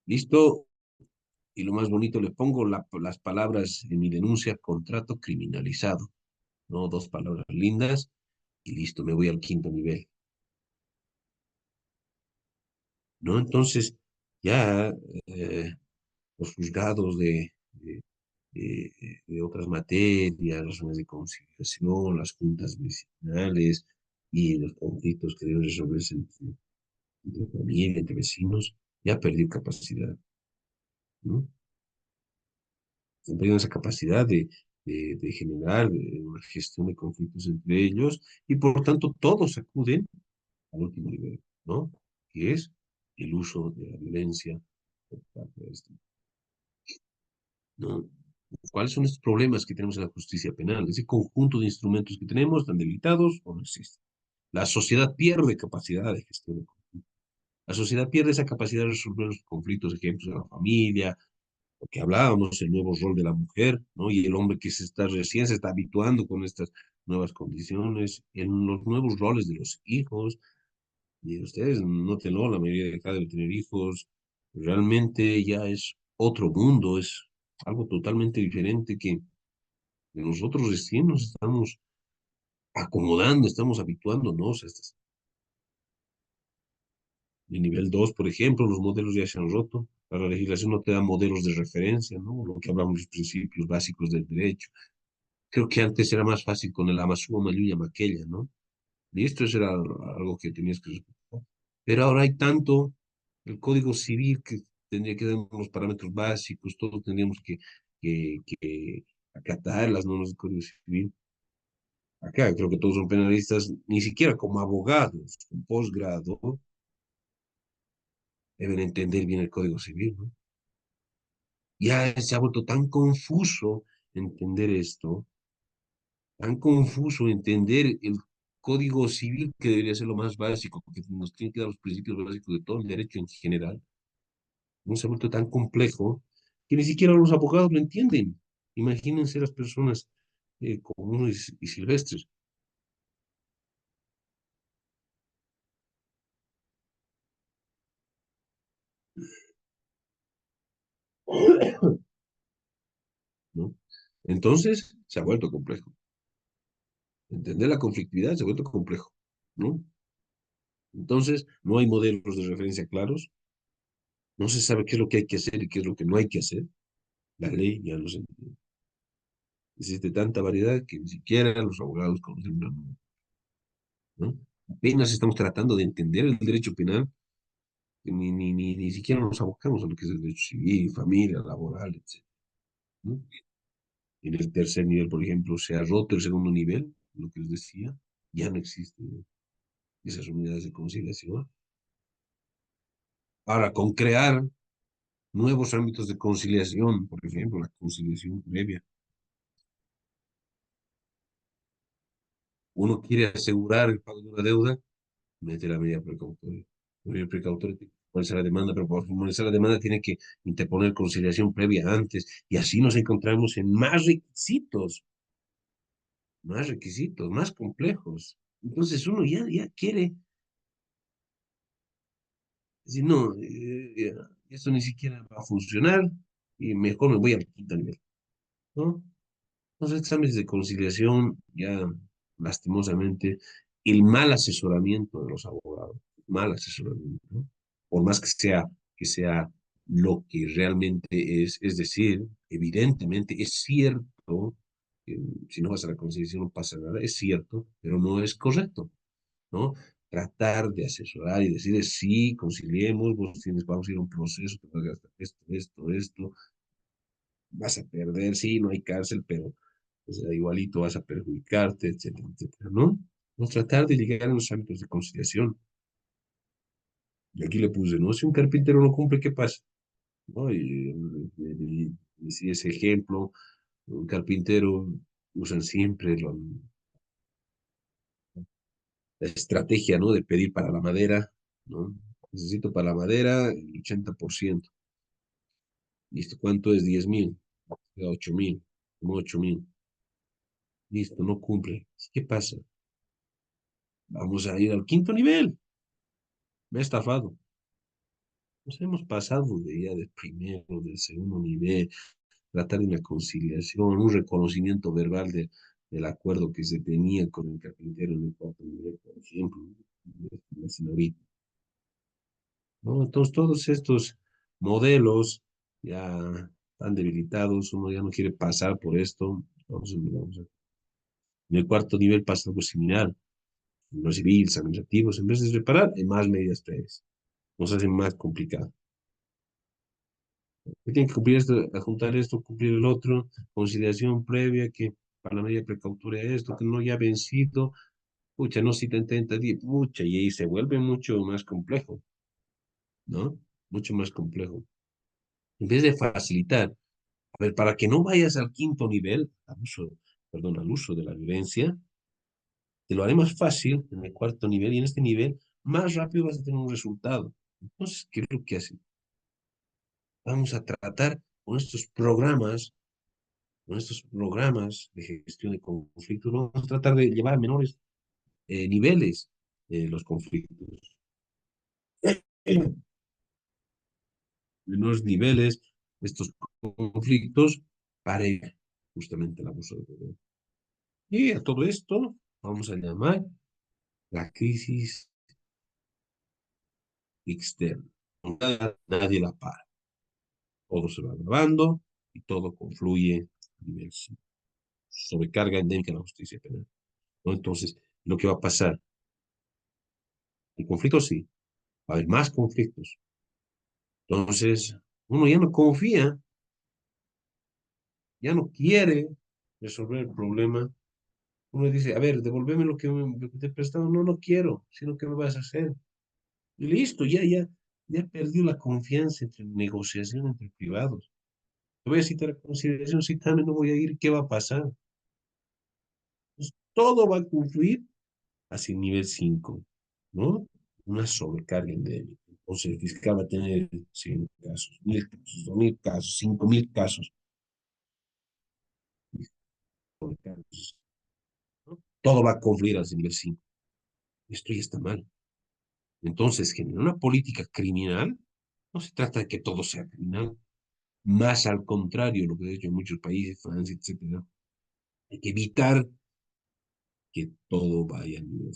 ¿Listo? Y lo más bonito, le pongo las palabras en mi denuncia, contrato criminalizado, ¿no? Dos palabras lindas y listo, me voy al quinto nivel, ¿no? Entonces, ya los juzgados de, de otras materias, razones de conciliación, las juntas vecinales y los conflictos que deben resolverse entre familia, entre vecinos, ya perdió capacidad, ¿no? Han tenido esa capacidad de generar una gestión de conflictos entre ellos y por tanto todos acuden al último nivel, ¿no? Que es el uso de la violencia por parte de este, ¿no? ¿Cuáles son estos problemas que tenemos en la justicia penal? Ese conjunto de instrumentos que tenemos, ¿están debilitados o no existen? La sociedad pierde capacidad de gestión de conflictos. La sociedad pierde esa capacidad de resolver los conflictos, ejemplos de la familia, lo que hablábamos, el nuevo rol de la mujer, ¿no? Y el hombre que recién se está habituando con estas nuevas condiciones, en los nuevos roles de los hijos, y ustedes, nótenlo, la mayoría de acá debe tener hijos, realmente ya es otro mundo, es algo totalmente diferente que nosotros recién nos estamos acomodando, estamos habituándonos a estas. En nivel 2 por ejemplo, los modelos ya se han roto. La legislación no te da modelos de referencia, ¿no? Lo que hablamos de los principios básicos del derecho. Creo que antes era más fácil con el Amazúa, Maluya, Maquella, ¿no? Y esto era algo que tenías que respetar. Pero ahora hay tanto, el Código Civil que tendría que dar unos parámetros básicos, todos tendríamos que acatar las normas del Código Civil. Acá creo que todos son penalistas, ni siquiera como abogados, con posgrado, deben entender bien el Código Civil, ¿no? Ya se ha vuelto tan confuso entender esto, tan confuso entender el Código Civil, que debería ser lo más básico, porque nos tiene que dar los principios básicos de todo el derecho en general. No se ha vuelto tan complejo que ni siquiera los abogados lo entienden. Imagínense las personas comunes y silvestres, ¿no? Entonces, se ha vuelto complejo. Entender la conflictividad se ha vuelto complejo, ¿no? Entonces, no hay modelos de referencia claros, no se sabe qué es lo que hay que hacer y qué es lo que no hay que hacer. La ley ya no se entiende. Existe tanta variedad que ni siquiera los abogados conocen una norma, ¿no? Apenas estamos tratando de entender el derecho penal, que ni siquiera nos abocamos a lo que es el derecho civil, familia, laboral, etc. ¿no? En el tercer nivel, por ejemplo, se ha roto el segundo nivel, lo que les decía, ya no existen esas unidades de conciliación. Ahora, con crear nuevos ámbitos de conciliación, por ejemplo, la conciliación previa. Uno quiere asegurar el pago de una deuda, mete la medida precautoria. La medida precautoria tiene que ponerse la demanda, pero para formalizar la demanda tiene que interponer conciliación previa antes, y así nos encontramos en más requisitos, más complejos. Entonces uno ya quiere decir, no, esto ni siquiera va a funcionar, y mejor me voy al quinto nivel, ¿no? Los exámenes de conciliación, ya lastimosamente, el mal asesoramiento de los abogados, mal asesoramiento, ¿no? Por más que sea lo que realmente es decir, evidentemente es cierto, que si no vas a la conciliación no pasa nada, es cierto, pero no es correcto, ¿no? Tratar de asesorar y decir, sí, conciliemos, vos tienes, vamos a ir a un proceso, te vas a gastar esto, vas a perder, sí, no hay cárcel, pero o sea, igualito vas a perjudicarte, etcétera, etcétera, ¿no? No tratar de llegar a los ámbitos de conciliación. Y aquí le puse, ¿no? Si un carpintero no cumple, ¿qué pasa? ¿No? Y si ese ejemplo, un carpintero usan siempre la estrategia, ¿no? De pedir para la madera, ¿no? Necesito para la madera el 80%. ¿Listo? ¿Cuánto es? 10.000, 8.000, como 8.000. Listo, no cumple. ¿Qué pasa? Vamos a ir al quinto nivel. Me ha estafado. Nos hemos pasado de ya del primero, del segundo nivel, tratar de una conciliación, un reconocimiento verbal del acuerdo que se tenía con el carpintero en el cuarto nivel, por ejemplo, la señorita, ¿no? Entonces, todos estos modelos ya están debilitados, uno ya no quiere pasar por esto. En el cuarto nivel pasa algo similar, los civiles, administrativos, en vez de reparar, hay más medidas previas, nos hacen más complicado. Que tiene que cumplir esto, adjuntar esto, cumplir el otro, conciliación previa, que para la medida precautoria esto, que no ya vencido, pucha, no cita en 30 días, pucha, y ahí se vuelve mucho más complejo, ¿no? Mucho más complejo. En vez de facilitar, a ver, para que no vayas al quinto nivel, al uso de la violencia, te lo haré más fácil en el cuarto nivel, y en este nivel, más rápido vas a tener un resultado. Entonces, ¿qué es lo que hacen? Vamos a tratar con estos programas de gestión de conflictos, vamos a tratar de llevar a menores niveles los conflictos, menores niveles de estos conflictos para evitar justamente el abuso de poder. Y a todo esto vamos a llamar la crisis externa. Nadie la para, todo se va agravando y todo confluye a nivel sobrecarga endémica de la justicia penal, ¿no? Entonces, lo que va a pasar, el conflicto sí, va a haber más conflictos. Entonces, uno ya no confía, ya no quiere resolver el problema. Uno dice, a ver, devolveme lo que te he prestado. No, no quiero, sino que me vas a hacer. Y listo, ya perdió la confianza entre negociación entre privados. Te voy a citar a consideración, cítame, no voy a ir, ¿qué va a pasar? Pues, todo va a confluir hacia el nivel 5, ¿no? Una sobrecarga endémica. Entonces, el fiscal va a tener 100 casos, 1.000 casos, 2.000 casos, 5.000 casos, sobrecargas, ¿no? Todo va a confluir hacia el nivel 5. Esto ya está mal. Entonces, generar una política criminal no se trata de que todo sea criminal, más al contrario, lo que he hecho en muchos países, Francia, etcétera, hay que evitar que todo vaya a nivel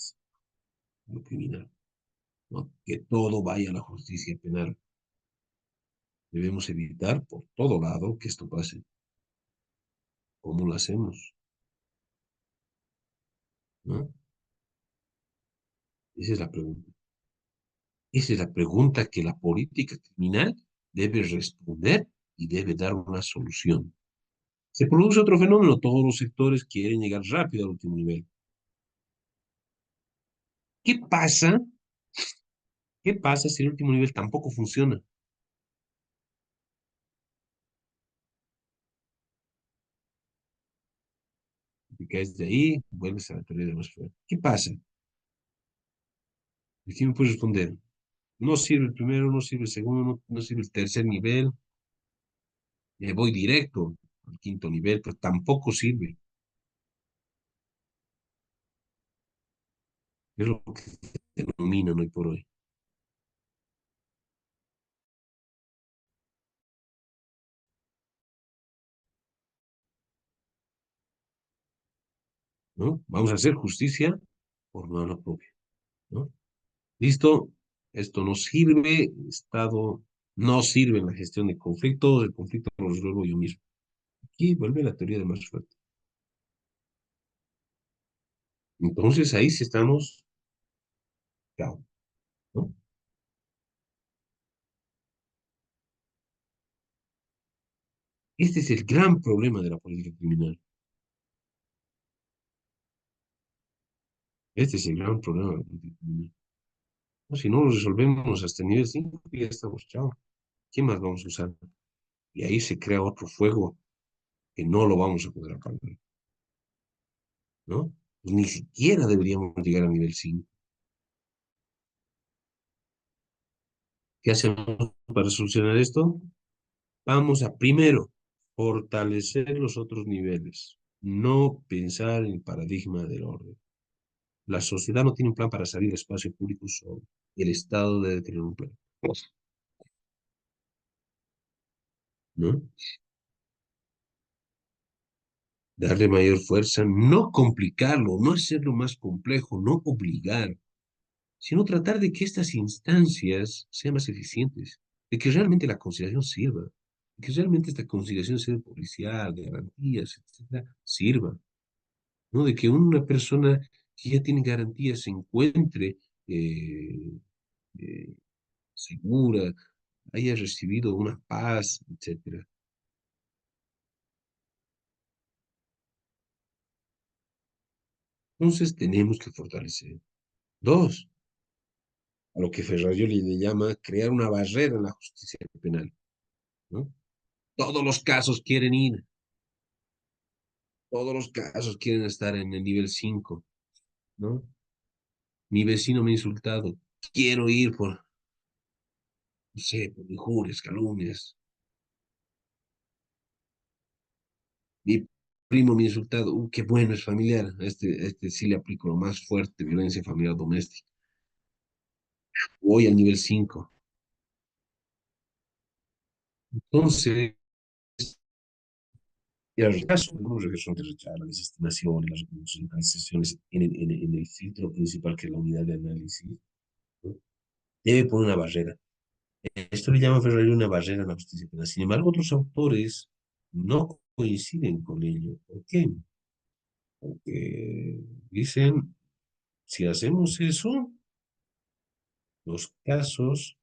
lo criminal, ¿no? Que todo vaya a la justicia penal. Debemos evitar por todo lado que esto pase. ¿Cómo lo hacemos? ¿No? Esa es la pregunta. Esa es la pregunta que la política criminal debe responder y debe dar una solución. Se produce otro fenómeno, todos los sectores quieren llegar rápido al último nivel. ¿Qué pasa? ¿Qué pasa si el último nivel tampoco funciona? Y caes de ahí, vuelves a la teoría de más fuerte. ¿Qué pasa? ¿Y quién me puede responder? No sirve el primero, no sirve el segundo, no sirve el tercer nivel. Voy directo al quinto nivel, pero tampoco sirve. Es lo que denominan hoy por hoy, ¿no? Vamos a hacer justicia por mano propia, ¿no? ¿Listo? Esto no sirve, Estado no sirve en la gestión de conflictos, el conflicto lo resuelvo yo mismo. Aquí vuelve la teoría de más fuerte. Entonces ahí sí estamos, cao, ¿no? Este es el gran problema de la política criminal. Este es el gran problema de la política criminal. No, si no lo resolvemos hasta el nivel 5 ya estamos, chao. ¿Qué más vamos a usar? Y ahí se crea otro fuego que no lo vamos a poder apagar, ¿no? Pues ni siquiera deberíamos llegar a nivel 5. ¿Qué hacemos para solucionar esto? Vamos a primero fortalecer los otros niveles, no pensar en el paradigma del orden. La sociedad no tiene un plan para salir del espacio público solo. El Estado debe tener un plan, ¿no? Darle mayor fuerza, no complicarlo, no hacerlo más complejo, no obligar, sino tratar de que estas instancias sean más eficientes, de que realmente la conciliación sirva, de que realmente esta conciliación sea policial, de garantías, etcétera, sirva, ¿no? De que una persona que ya tiene garantías se encuentre eh, eh, segura, haya recibido una paz, etcétera. Entonces tenemos que fortalecer. Dos, a lo que Ferrajoli le llama crear una barrera en la justicia penal, ¿no? Todos los casos quieren ir, todos los casos quieren estar en el nivel 5, ¿no? Mi vecino me ha insultado, quiero ir por, no sé, por injurias, calumnias. Mi primo me ha insultado, qué bueno, es familiar. A este sí le aplico lo más fuerte, violencia familiar doméstica. Voy al nivel 5. Entonces, y al caso, algunos regresan de rechazo, la desestimación, las reconocidas en el filtro principal, que es la unidad de análisis, ¿no? Debe poner una barrera. Esto le llama Ferrari una barrera en la justicia penal. Sin embargo, otros autores no coinciden con ello. ¿Por qué? Porque dicen, si hacemos eso, los casos,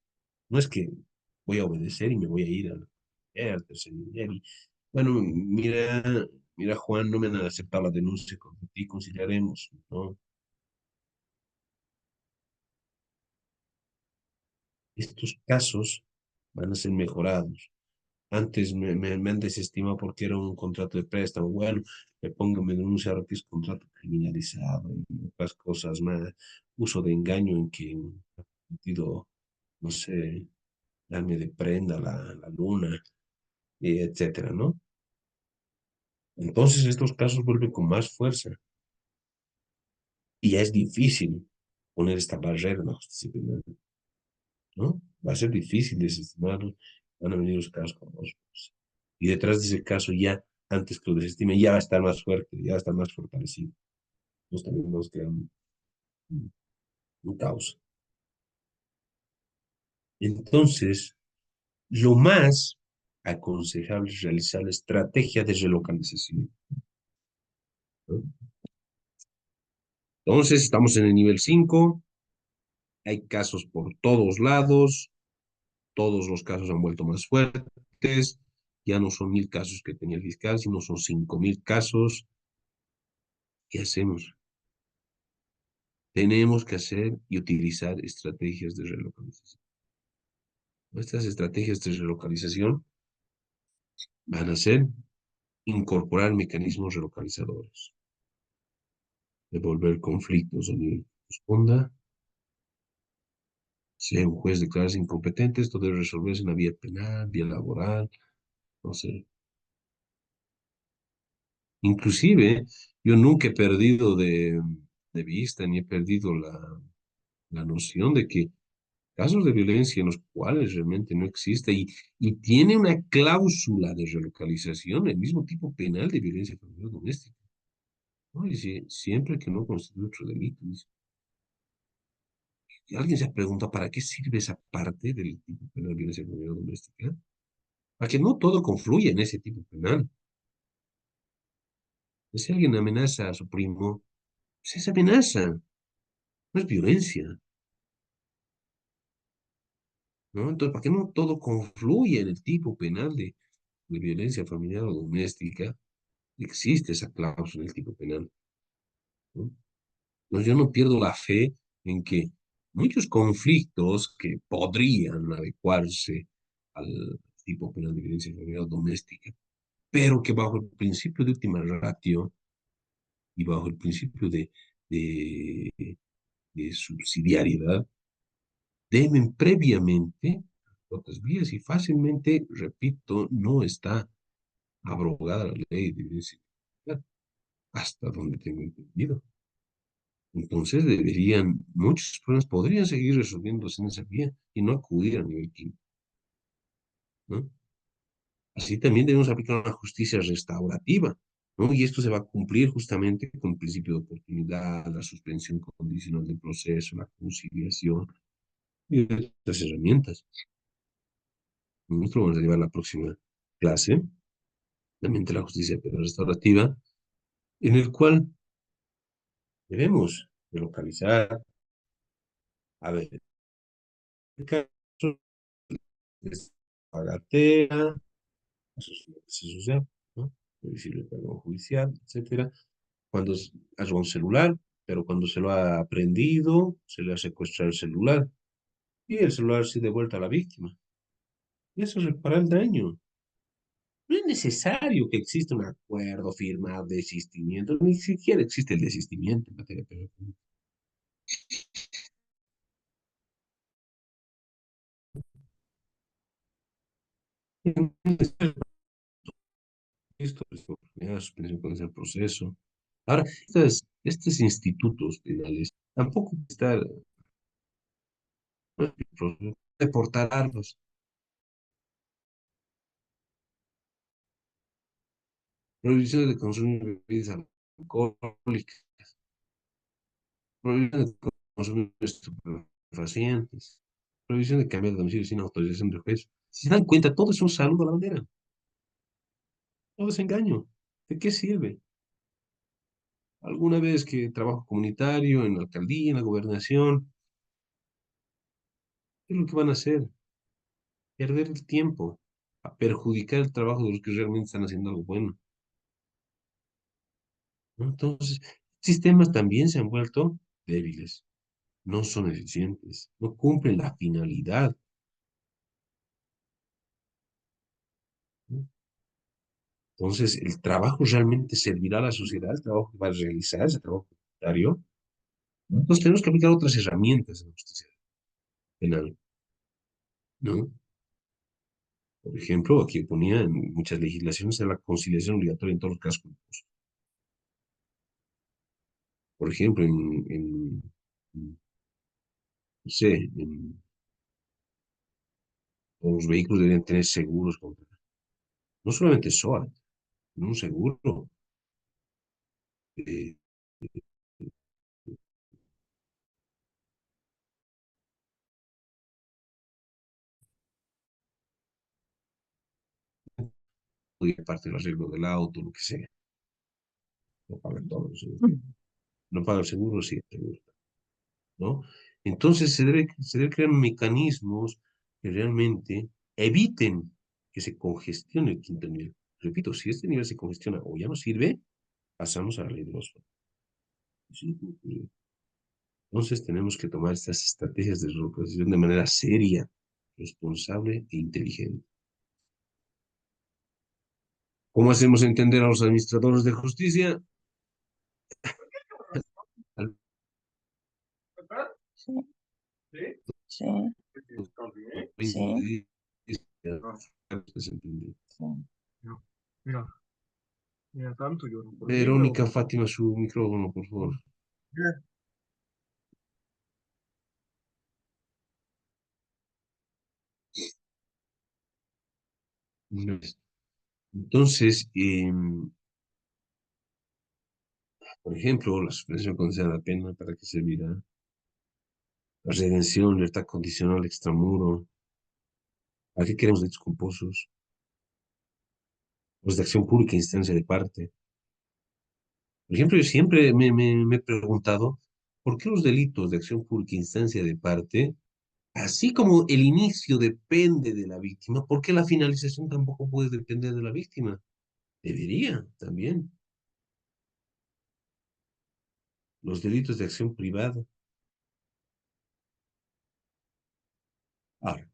no es que voy a obedecer y me voy a ir al tercer nivel. Bueno, mira, Juan, no me han aceptado la denuncia contra ti, conciliaremos, ¿no? Estos casos van a ser mejorados. Antes me han desestimado porque era un contrato de préstamo. Bueno, me denuncia ahora que es contrato criminalizado y otras cosas más. Uso de engaño en que ha sentido, no sé, darme de prenda la luna, etcétera, ¿no? Entonces estos casos vuelven con más fuerza y ya es difícil poner esta barrera en la justicia penal, ¿no? Va a ser difícil desestimarlo. Van a venir los casos con más fuerza. Y detrás de ese caso ya, antes que lo desestime, ya va a estar más fuerte, ya va a estar más fortalecido. Entonces también nos queda un caos. Entonces, lo más aconsejable es realizar la estrategia de relocalización, ¿no? Entonces, estamos en el nivel 5, hay casos por todos lados, todos los casos han vuelto más fuertes, Ya no son 1000 casos que tenía el fiscal, sino son 5000 casos. ¿Qué hacemos? Tenemos que hacer y utilizar estrategias de relocalización. Nuestras estrategias de relocalización van a ser incorporar mecanismos relocalizadores, devolver conflictos donde corresponda, si un juez declararse incompetente, esto debe resolverse en la vía penal, vía laboral, no sé. Inclusive, yo nunca he perdido de vista ni he perdido la noción de que casos de violencia en los cuales realmente no existe y tiene una cláusula de relocalización, el mismo tipo penal de violencia familiar doméstica, ¿no? Y siempre que no constituye otro delito. Y alguien se pregunta, ¿para qué sirve esa parte del tipo penal de violencia familiar doméstica? Para que no todo confluya en ese tipo penal. Si alguien amenaza a su primo, pues es amenaza, no es violencia, ¿no? Entonces, para que no todo confluya en el tipo penal de violencia familiar o doméstica, existe esa cláusula en el tipo penal, ¿no? No, yo no pierdo la fe en que muchos conflictos que podrían adecuarse al tipo penal de violencia familiar doméstica, pero que bajo el principio de última ratio y bajo el principio de, de subsidiariedad, deben previamente otras vías y fácilmente, repito, no está abrogada la ley de violencia familiar, hasta donde tengo entendido. Entonces muchos problemas podrían seguir resolviéndose en esa vía y no acudir a nivel químico, ¿no? Así también debemos aplicar una justicia restaurativa, ¿no? Y esto se va a cumplir justamente con el principio de oportunidad, la suspensión condicional del proceso, la conciliación y otras herramientas. Nosotros vamos a llevar la próxima clase, también de la justicia penal restaurativa, en el cual debemos de localizar, a ver, el caso de bagatela, social, ¿no? Previsible perdón judicial, etcétera. Cuando ha robado un celular, pero cuando se lo ha aprendido, se le ha secuestrado el celular y el celular se devuelve a la víctima. Y eso repara el daño. No es necesario que exista un acuerdo firmado de desistimiento, ni siquiera existe el desistimiento en materia penal. Esto es oportunidad, suspensión con el proceso. Ahora, estos institutos penales tampoco pueden estar deportar armas, prohibición de consumir bebidas alcohólicas, prohibición de consumir estupefacientes, prohibición de cambiar de domicilio sin autorización del juez. Si se dan cuenta, todo es un saludo a la bandera, todo es engaño. ¿De qué sirve? Alguna vez que trabajo comunitario en la alcaldía, en la gobernación, ¿qué es lo que van a hacer? Perder el tiempo, a perjudicar el trabajo de los que realmente están haciendo algo bueno, ¿no? Entonces, sistemas también se han vuelto débiles, no son eficientes, no cumplen la finalidad, ¿no? Entonces, el trabajo realmente servirá a la sociedad, el trabajo que va a realizar, ese trabajo comunitario. Entonces, tenemos que aplicar otras herramientas en la justicia penal, ¿no? Por ejemplo, aquí ponía en muchas legislaciones la conciliación obligatoria en todos los casos culposos. Por ejemplo, no sé, los vehículos deberían tener seguros contra, no solamente SOAT, sino un seguro eh, y aparte del arreglo del auto, lo que sea, no pagan todo el seguro. No paga el seguro, sí, el seguro, ¿no? Entonces se debe crear mecanismos que realmente eviten. que se congestione el quinto nivel. Repito, si este nivel se congestiona o ya no sirve, pasamos a la ley de los fondos. Sí, entonces tenemos que tomar estas estrategias de relocalización de manera seria, responsable e inteligente. ¿Cómo hacemos entender a los administradores de justicia? Al Sí, sí, sí, 20 días, sí. Mira, mira, tanto lloro por mí, Verónica huevón. Fátima, su micrófono, por favor. Mira, Entonces, por ejemplo, la suspensión condicional de la pena, ¿para qué servirá? La redención, libertad condicional, extramuro. ¿Para qué queremos delitos culposos? Los de acción pública, instancia de parte. Por ejemplo, yo siempre me he preguntado, ¿por qué los delitos de acción pública, instancia de parte, así como el inicio depende de la víctima, por qué la finalización tampoco puede depender de la víctima? Debería también. Los delitos de acción privada. Ahora,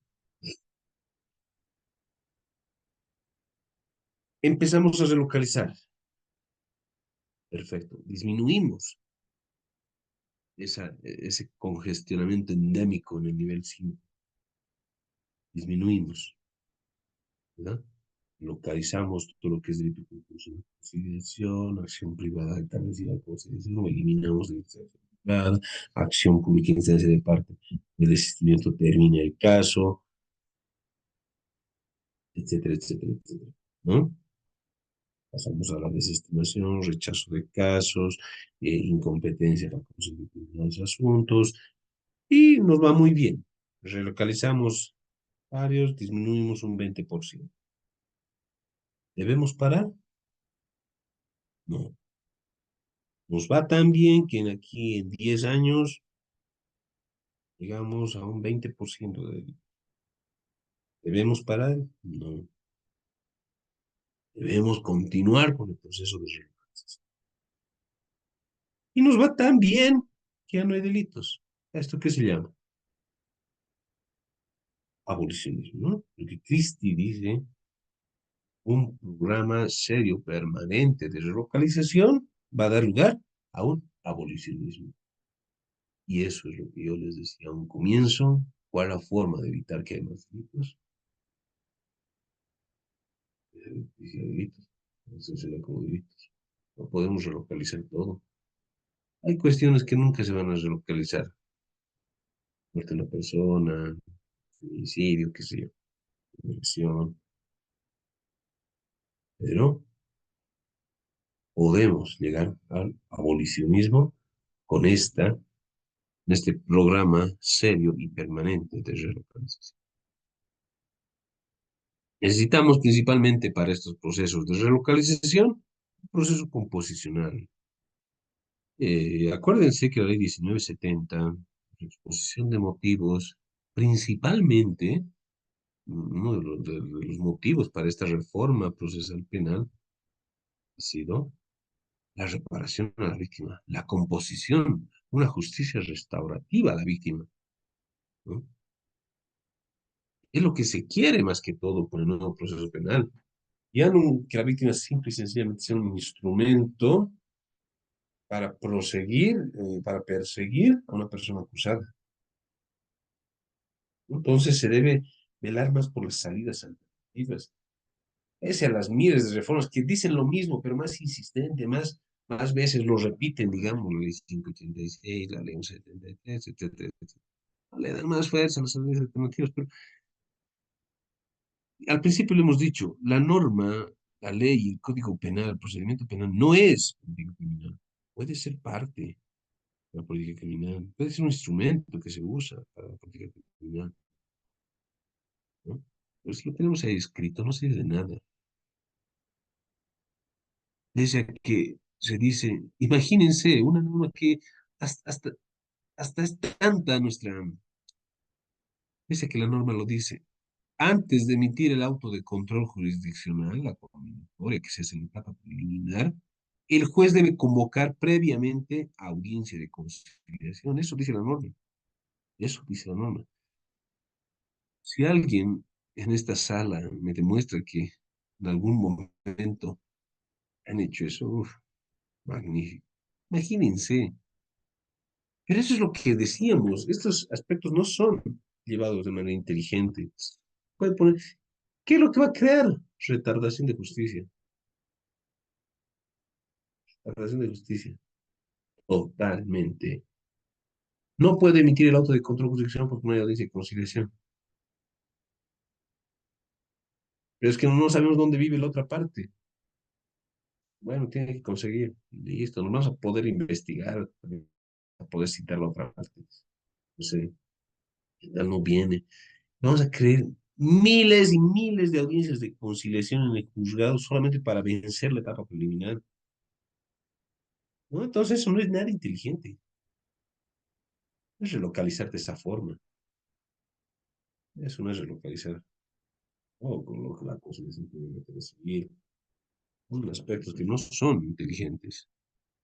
empezamos a relocalizar. Perfecto. Disminuimos ese congestionamiento endémico en el nivel 5. Disminuimos, ¿verdad? Localizamos todo lo que es delito concurso de conciliación, acción privada establecida de conciliación, eliminamos delito de acción privada, acción pública instancia de parte, el desistimiento termina el caso, etcétera, etcétera, etcétera, ¿no? Pasamos a la desestimación, rechazo de casos, incompetencia para conseguir determinados asuntos, y nos va muy bien. Relocalizamos varios, disminuimos un 20%. ¿Debemos parar? No. Nos va tan bien que aquí en 10 años llegamos a un 20% de delito. ¿Debemos parar? No. Debemos continuar con el proceso de relocalización. Y nos va tan bien que ya no hay delitos. ¿Esto qué se llama? Abolicionismo, ¿no? Lo que Christie dice, un programa serio, permanente de relocalización va a dar lugar a un abolicionismo. Y eso es lo que yo les decía a un comienzo. ¿Cuál es la forma de evitar que haya más delitos? Dije delitos. Eso sería como delitos. No podemos relocalizar todo. Hay cuestiones que nunca se van a relocalizar. Muerte de una persona, feminicidio, qué sé yo, violación. Pero podemos llegar al abolicionismo con este programa serio y permanente de relocalización. Necesitamos principalmente para estos procesos de relocalización un proceso composicional. Acuérdense que la ley 1970, la exposición de motivos, principalmente, uno de los motivos para esta reforma procesal penal ha sido la reparación a la víctima, la composición, una justicia restaurativa a la víctima, ¿no? Es lo que se quiere más que todo con el nuevo proceso penal. Ya no que la víctima simple y sencillamente sea un instrumento para proseguir, para perseguir a una persona acusada. Entonces se debe velar más por las salidas alternativas. Pese a las miles de reformas que dicen lo mismo, pero más insistente, más veces lo repiten, digamos, la ley 586, la ley 173, etcétera, etcétera. Le dan más fuerza a las salidas alternativas, pero al principio lo hemos dicho, la norma, la ley, el código penal, el procedimiento penal no es política criminal. Puede ser parte de la política criminal, puede ser un instrumento que se usa para la política criminal, ¿no? Pero si lo tenemos ahí escrito, no sirve de nada. Pese a que se dice, imagínense, una norma que hasta es tanta nuestra, pese a que la norma lo dice, antes de emitir el auto de control jurisdiccional, la conminatoria que se hace en etapa preliminar, el juez debe convocar previamente a audiencia de conciliación. Eso dice la norma. Eso dice la norma. Si alguien en esta sala me demuestra que en algún momento han hecho eso, uf, magnífico. Imagínense. Pero eso es lo que decíamos. Estos aspectos no son llevados de manera inteligente. Puede poner, ¿qué es lo que va a crear? Retardación de justicia. Retardación de justicia. Totalmente. No puede emitir el auto de control jurisdiccional porque no hay audiencia de conciliación. Pero es que no sabemos dónde vive la otra parte. Bueno, tiene que conseguir. Listo, no vamos a poder investigar, a poder citar la otra parte. No sé, ¿qué tal no viene? Vamos a crear miles y miles de audiencias de conciliación en el juzgado solamente para vencer la etapa preliminar. ¿No? Entonces eso no es nada inteligente. No es relocalizar de esa forma. Eso no es relocalizar. O con lo que la conciliación tiene que recibir. Son aspectos que no son inteligentes.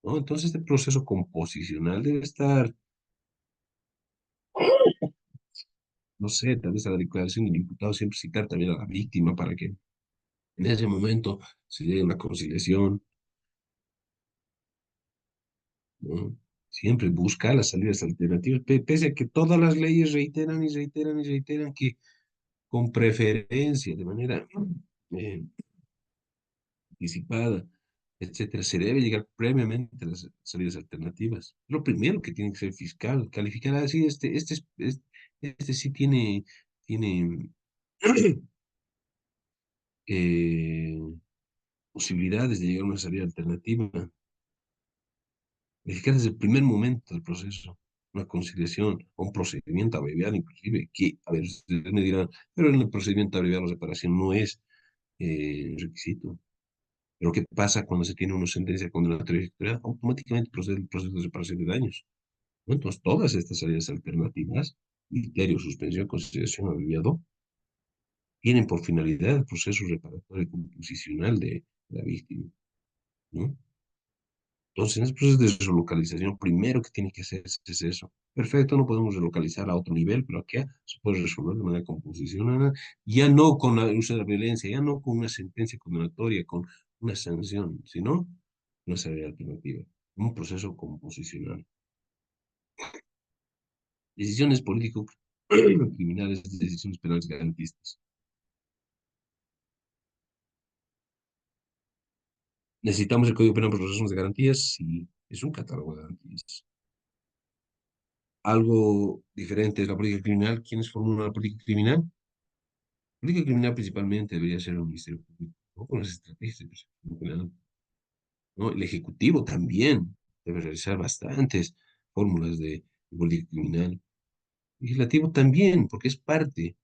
¿No? Entonces este proceso composicional debe estar, no sé, tal vez a la declaración del imputado siempre citar también a la víctima para que en ese momento se llegue a una conciliación, ¿no? Siempre buscar las salidas alternativas, pese a que todas las leyes reiteran y reiteran y reiteran que con preferencia, de manera eh, anticipada, etcétera, se debe llegar previamente a las salidas alternativas. Lo primero que tiene que ser fiscal, calificar así, este sí tiene eh, posibilidades de llegar a una salida alternativa. Verificar desde el primer momento del proceso, una conciliación o un procedimiento abreviado, inclusive, que, a ver, ustedes me dirán, pero en el procedimiento abreviado la separación no es requisito. Pero ¿qué pasa cuando se tiene una sentencia condenatoria ejecutorial? Automáticamente procede el proceso de reparación de daños, ¿no? Entonces, todas estas salidas alternativas, criterio, suspensión, conciliación, abreviado, tienen por finalidad el proceso reparatorio composicional de la víctima, ¿no? Entonces, en el proceso de relocalización, primero que tiene que hacer es eso. Perfecto, no podemos relocalizar a otro nivel, pero acá se puede resolver de manera composicional, ya no con el uso de la violencia, ya no con una sentencia condenatoria, con una sanción, sino una salida alternativa, un proceso composicional. Decisiones político-criminales, decisiones penales garantistas. ¿Necesitamos el Código Penal por razones de garantías? Sí, es un catálogo de garantías. Algo diferente es la política criminal. ¿Quiénes formulan la política criminal? La política criminal principalmente debería ser un ministerio público, ¿no? Con las estrategias de persecución penal, ¿no? El Ejecutivo también debe realizar bastantes fórmulas de política criminal. El Legislativo también, porque es parte,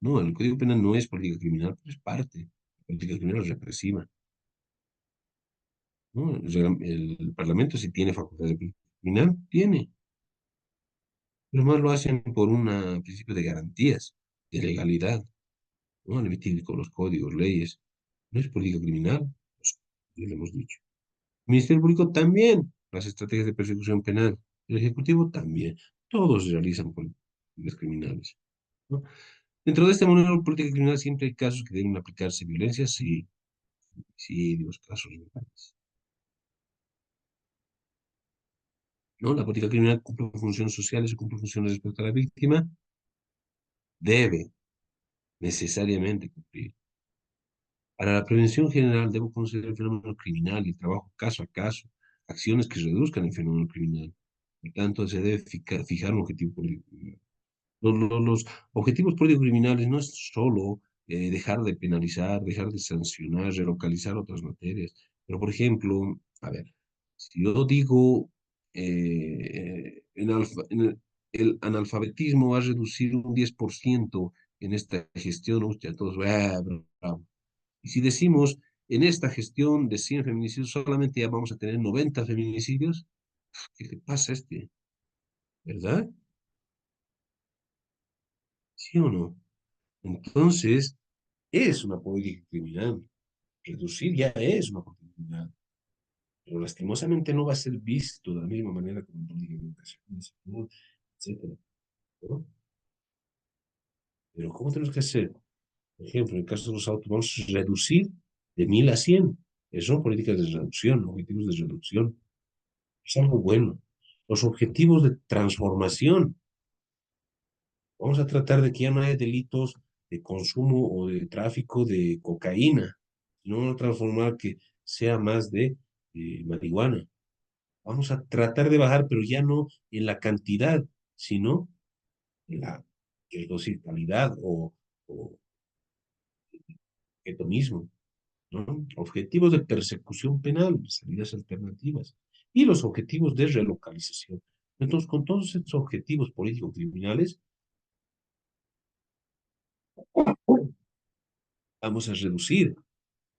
¿no? El Código Penal no es política criminal, pero es parte. La política criminal es represiva, ¿no? El Parlamento sí tiene facultad de política criminal, tiene, pero más lo hacen por un principio de garantías, de legalidad, ¿no? Al emitir con los códigos, leyes. No es política criminal, pues, ya lo hemos dicho. El Ministerio Público también, las estrategias de persecución penal. El Ejecutivo también. Todos realizan políticas criminales, ¿no? Dentro de este modelo de política criminal siempre hay casos que deben aplicarse violencia, sí, sí, los casos reales, ¿no? La política criminal cumple funciones sociales y cumple funciones respecto a la víctima, debe necesariamente cumplir. Para la prevención general debo considerar el fenómeno criminal y el trabajo caso a caso, acciones que reduzcan el fenómeno criminal. Por tanto, se debe fijar un objetivo político. Los objetivos políticos criminales no es solo dejar de penalizar, dejar de sancionar, relocalizar otras materias. Pero, por ejemplo, a ver, si yo digo el analfabetismo va a reducir un 10% en esta gestión, ya todos, bravo. Y si decimos, en esta gestión de 100 feminicidios solamente ya vamos a tener 90 feminicidios, ¿qué le pasa a este? ¿Verdad? ¿Sí o no? Entonces, es una política criminal. Reducir ya es una política criminal. Pero lastimosamente no va a ser visto de la misma manera como política de educación, de salud, etcétera, ¿no? Pero ¿cómo tenemos que hacer? Por ejemplo, en el caso de los autos, vamos a reducir de 1000 a 100. Son políticas de reducción, objetivos de reducción. Es algo bueno. Los objetivos de transformación. Vamos a tratar de que ya no haya delitos de consumo o de tráfico de cocaína, sino vamos a transformar que sea más de marihuana. Vamos a tratar de bajar, pero ya no en la cantidad, sino en la, es decir, calidad o esto mismo, ¿no? Objetivos de persecución penal, salidas alternativas, y los objetivos de relocalización. Entonces, con todos estos objetivos políticos criminales, vamos a reducir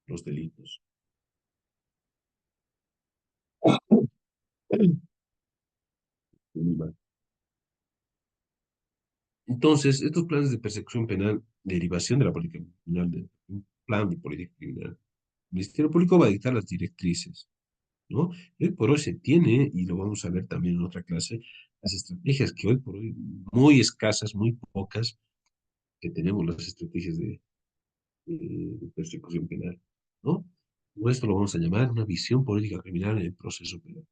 los delitos. Entonces, estos planes de persecución penal, derivación de la política criminal, de un plan de política criminal, el Ministerio Público va a dictar las directrices, ¿no? Y hoy por hoy se tiene, y lo vamos a ver también en otra clase, las estrategias que hoy por hoy, muy escasas, muy pocas, que tenemos las estrategias de persecución penal, ¿no? O esto lo vamos a llamar una visión política criminal en el proceso penal.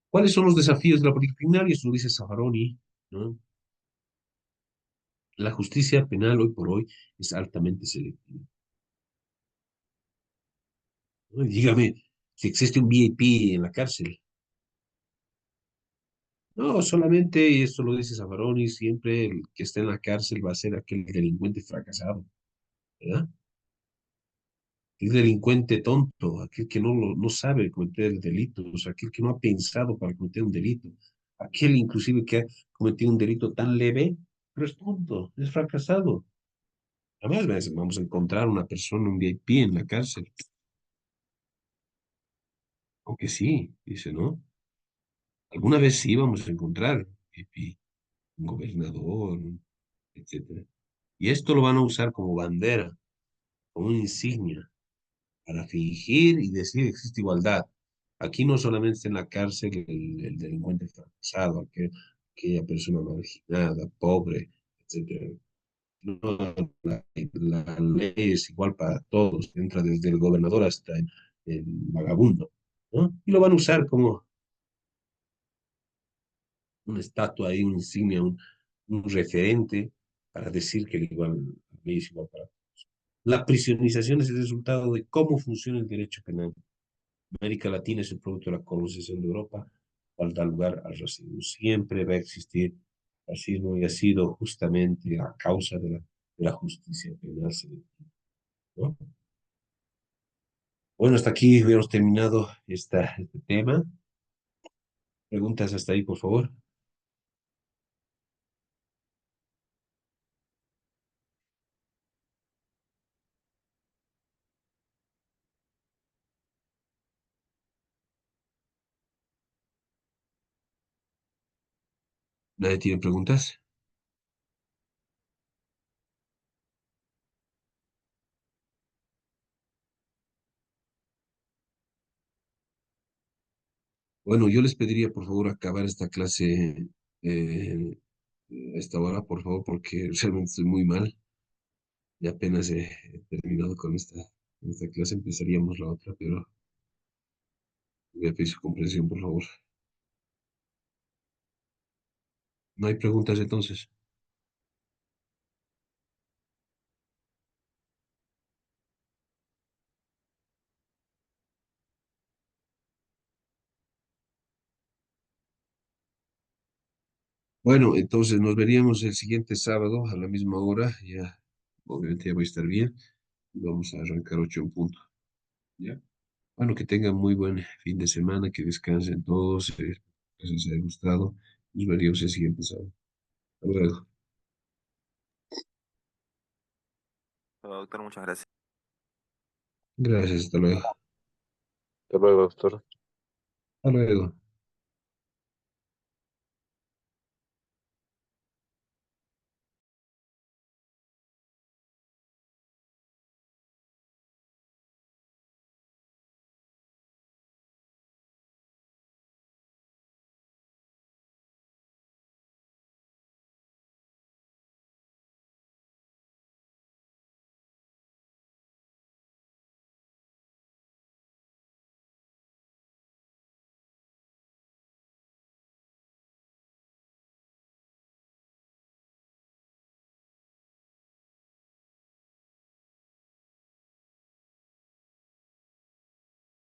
¿Cuáles son los desafíos de la política criminal? Y esto lo dice Zaffaroni, ¿no? La justicia penal hoy por hoy es altamente selectiva, ¿no? Y dígame, si existe un VIP en la cárcel. No, solamente, y esto lo dice Zaffaroni, siempre el que esté en la cárcel va a ser aquel delincuente fracasado, ¿verdad? El delincuente tonto, aquel que no sabe cometer delitos, aquel que no ha pensado para cometer un delito, aquel inclusive que ha cometido un delito tan leve, pero es tonto, es fracasado. Además, vamos a encontrar una persona, un VIP en la cárcel, aunque sí, dice, ¿no? Alguna vez sí vamos a encontrar un VIP, un gobernador, etcétera. Y esto lo van a usar como bandera, como una insignia para fingir y decir existe igualdad. Aquí no solamente está en la cárcel el delincuente fracasado, aquella persona marginada, pobre, etcétera. No, la ley es igual para todos, entra desde el gobernador hasta el vagabundo, ¿no? Y lo van a usar como una estatua ahí, una insignia, un referente para decir que la ley es igual para todos. La prisionización es el resultado de cómo funciona el derecho penal. América Latina es el producto de la colonización de Europa, cual da lugar al racismo. Siempre va a existir racismo y ha sido justamente a causa de la justicia penal selectiva, ¿no? Bueno, hasta aquí hubiéramos terminado este tema. Preguntas hasta ahí, por favor. ¿Nadie tiene preguntas? Bueno, yo les pediría, por favor, acabar esta clase a esta hora, por favor, porque realmente estoy muy mal. Y apenas he terminado con esta clase, empezaríamos la otra, pero voy a pedir su comprensión, por favor. No hay preguntas entonces. Bueno, entonces nos veríamos el siguiente sábado a la misma hora. Ya, obviamente ya voy a estar bien. Vamos a arrancar 8 en punto. ¿Ya? Bueno, que tengan muy buen fin de semana, que descansen todos. Que les haya gustado. Nos veríamos el siguiente sábado. Hasta luego. Bueno, doctor, muchas gracias. Gracias, hasta luego. Hasta luego, doctor. Hasta luego.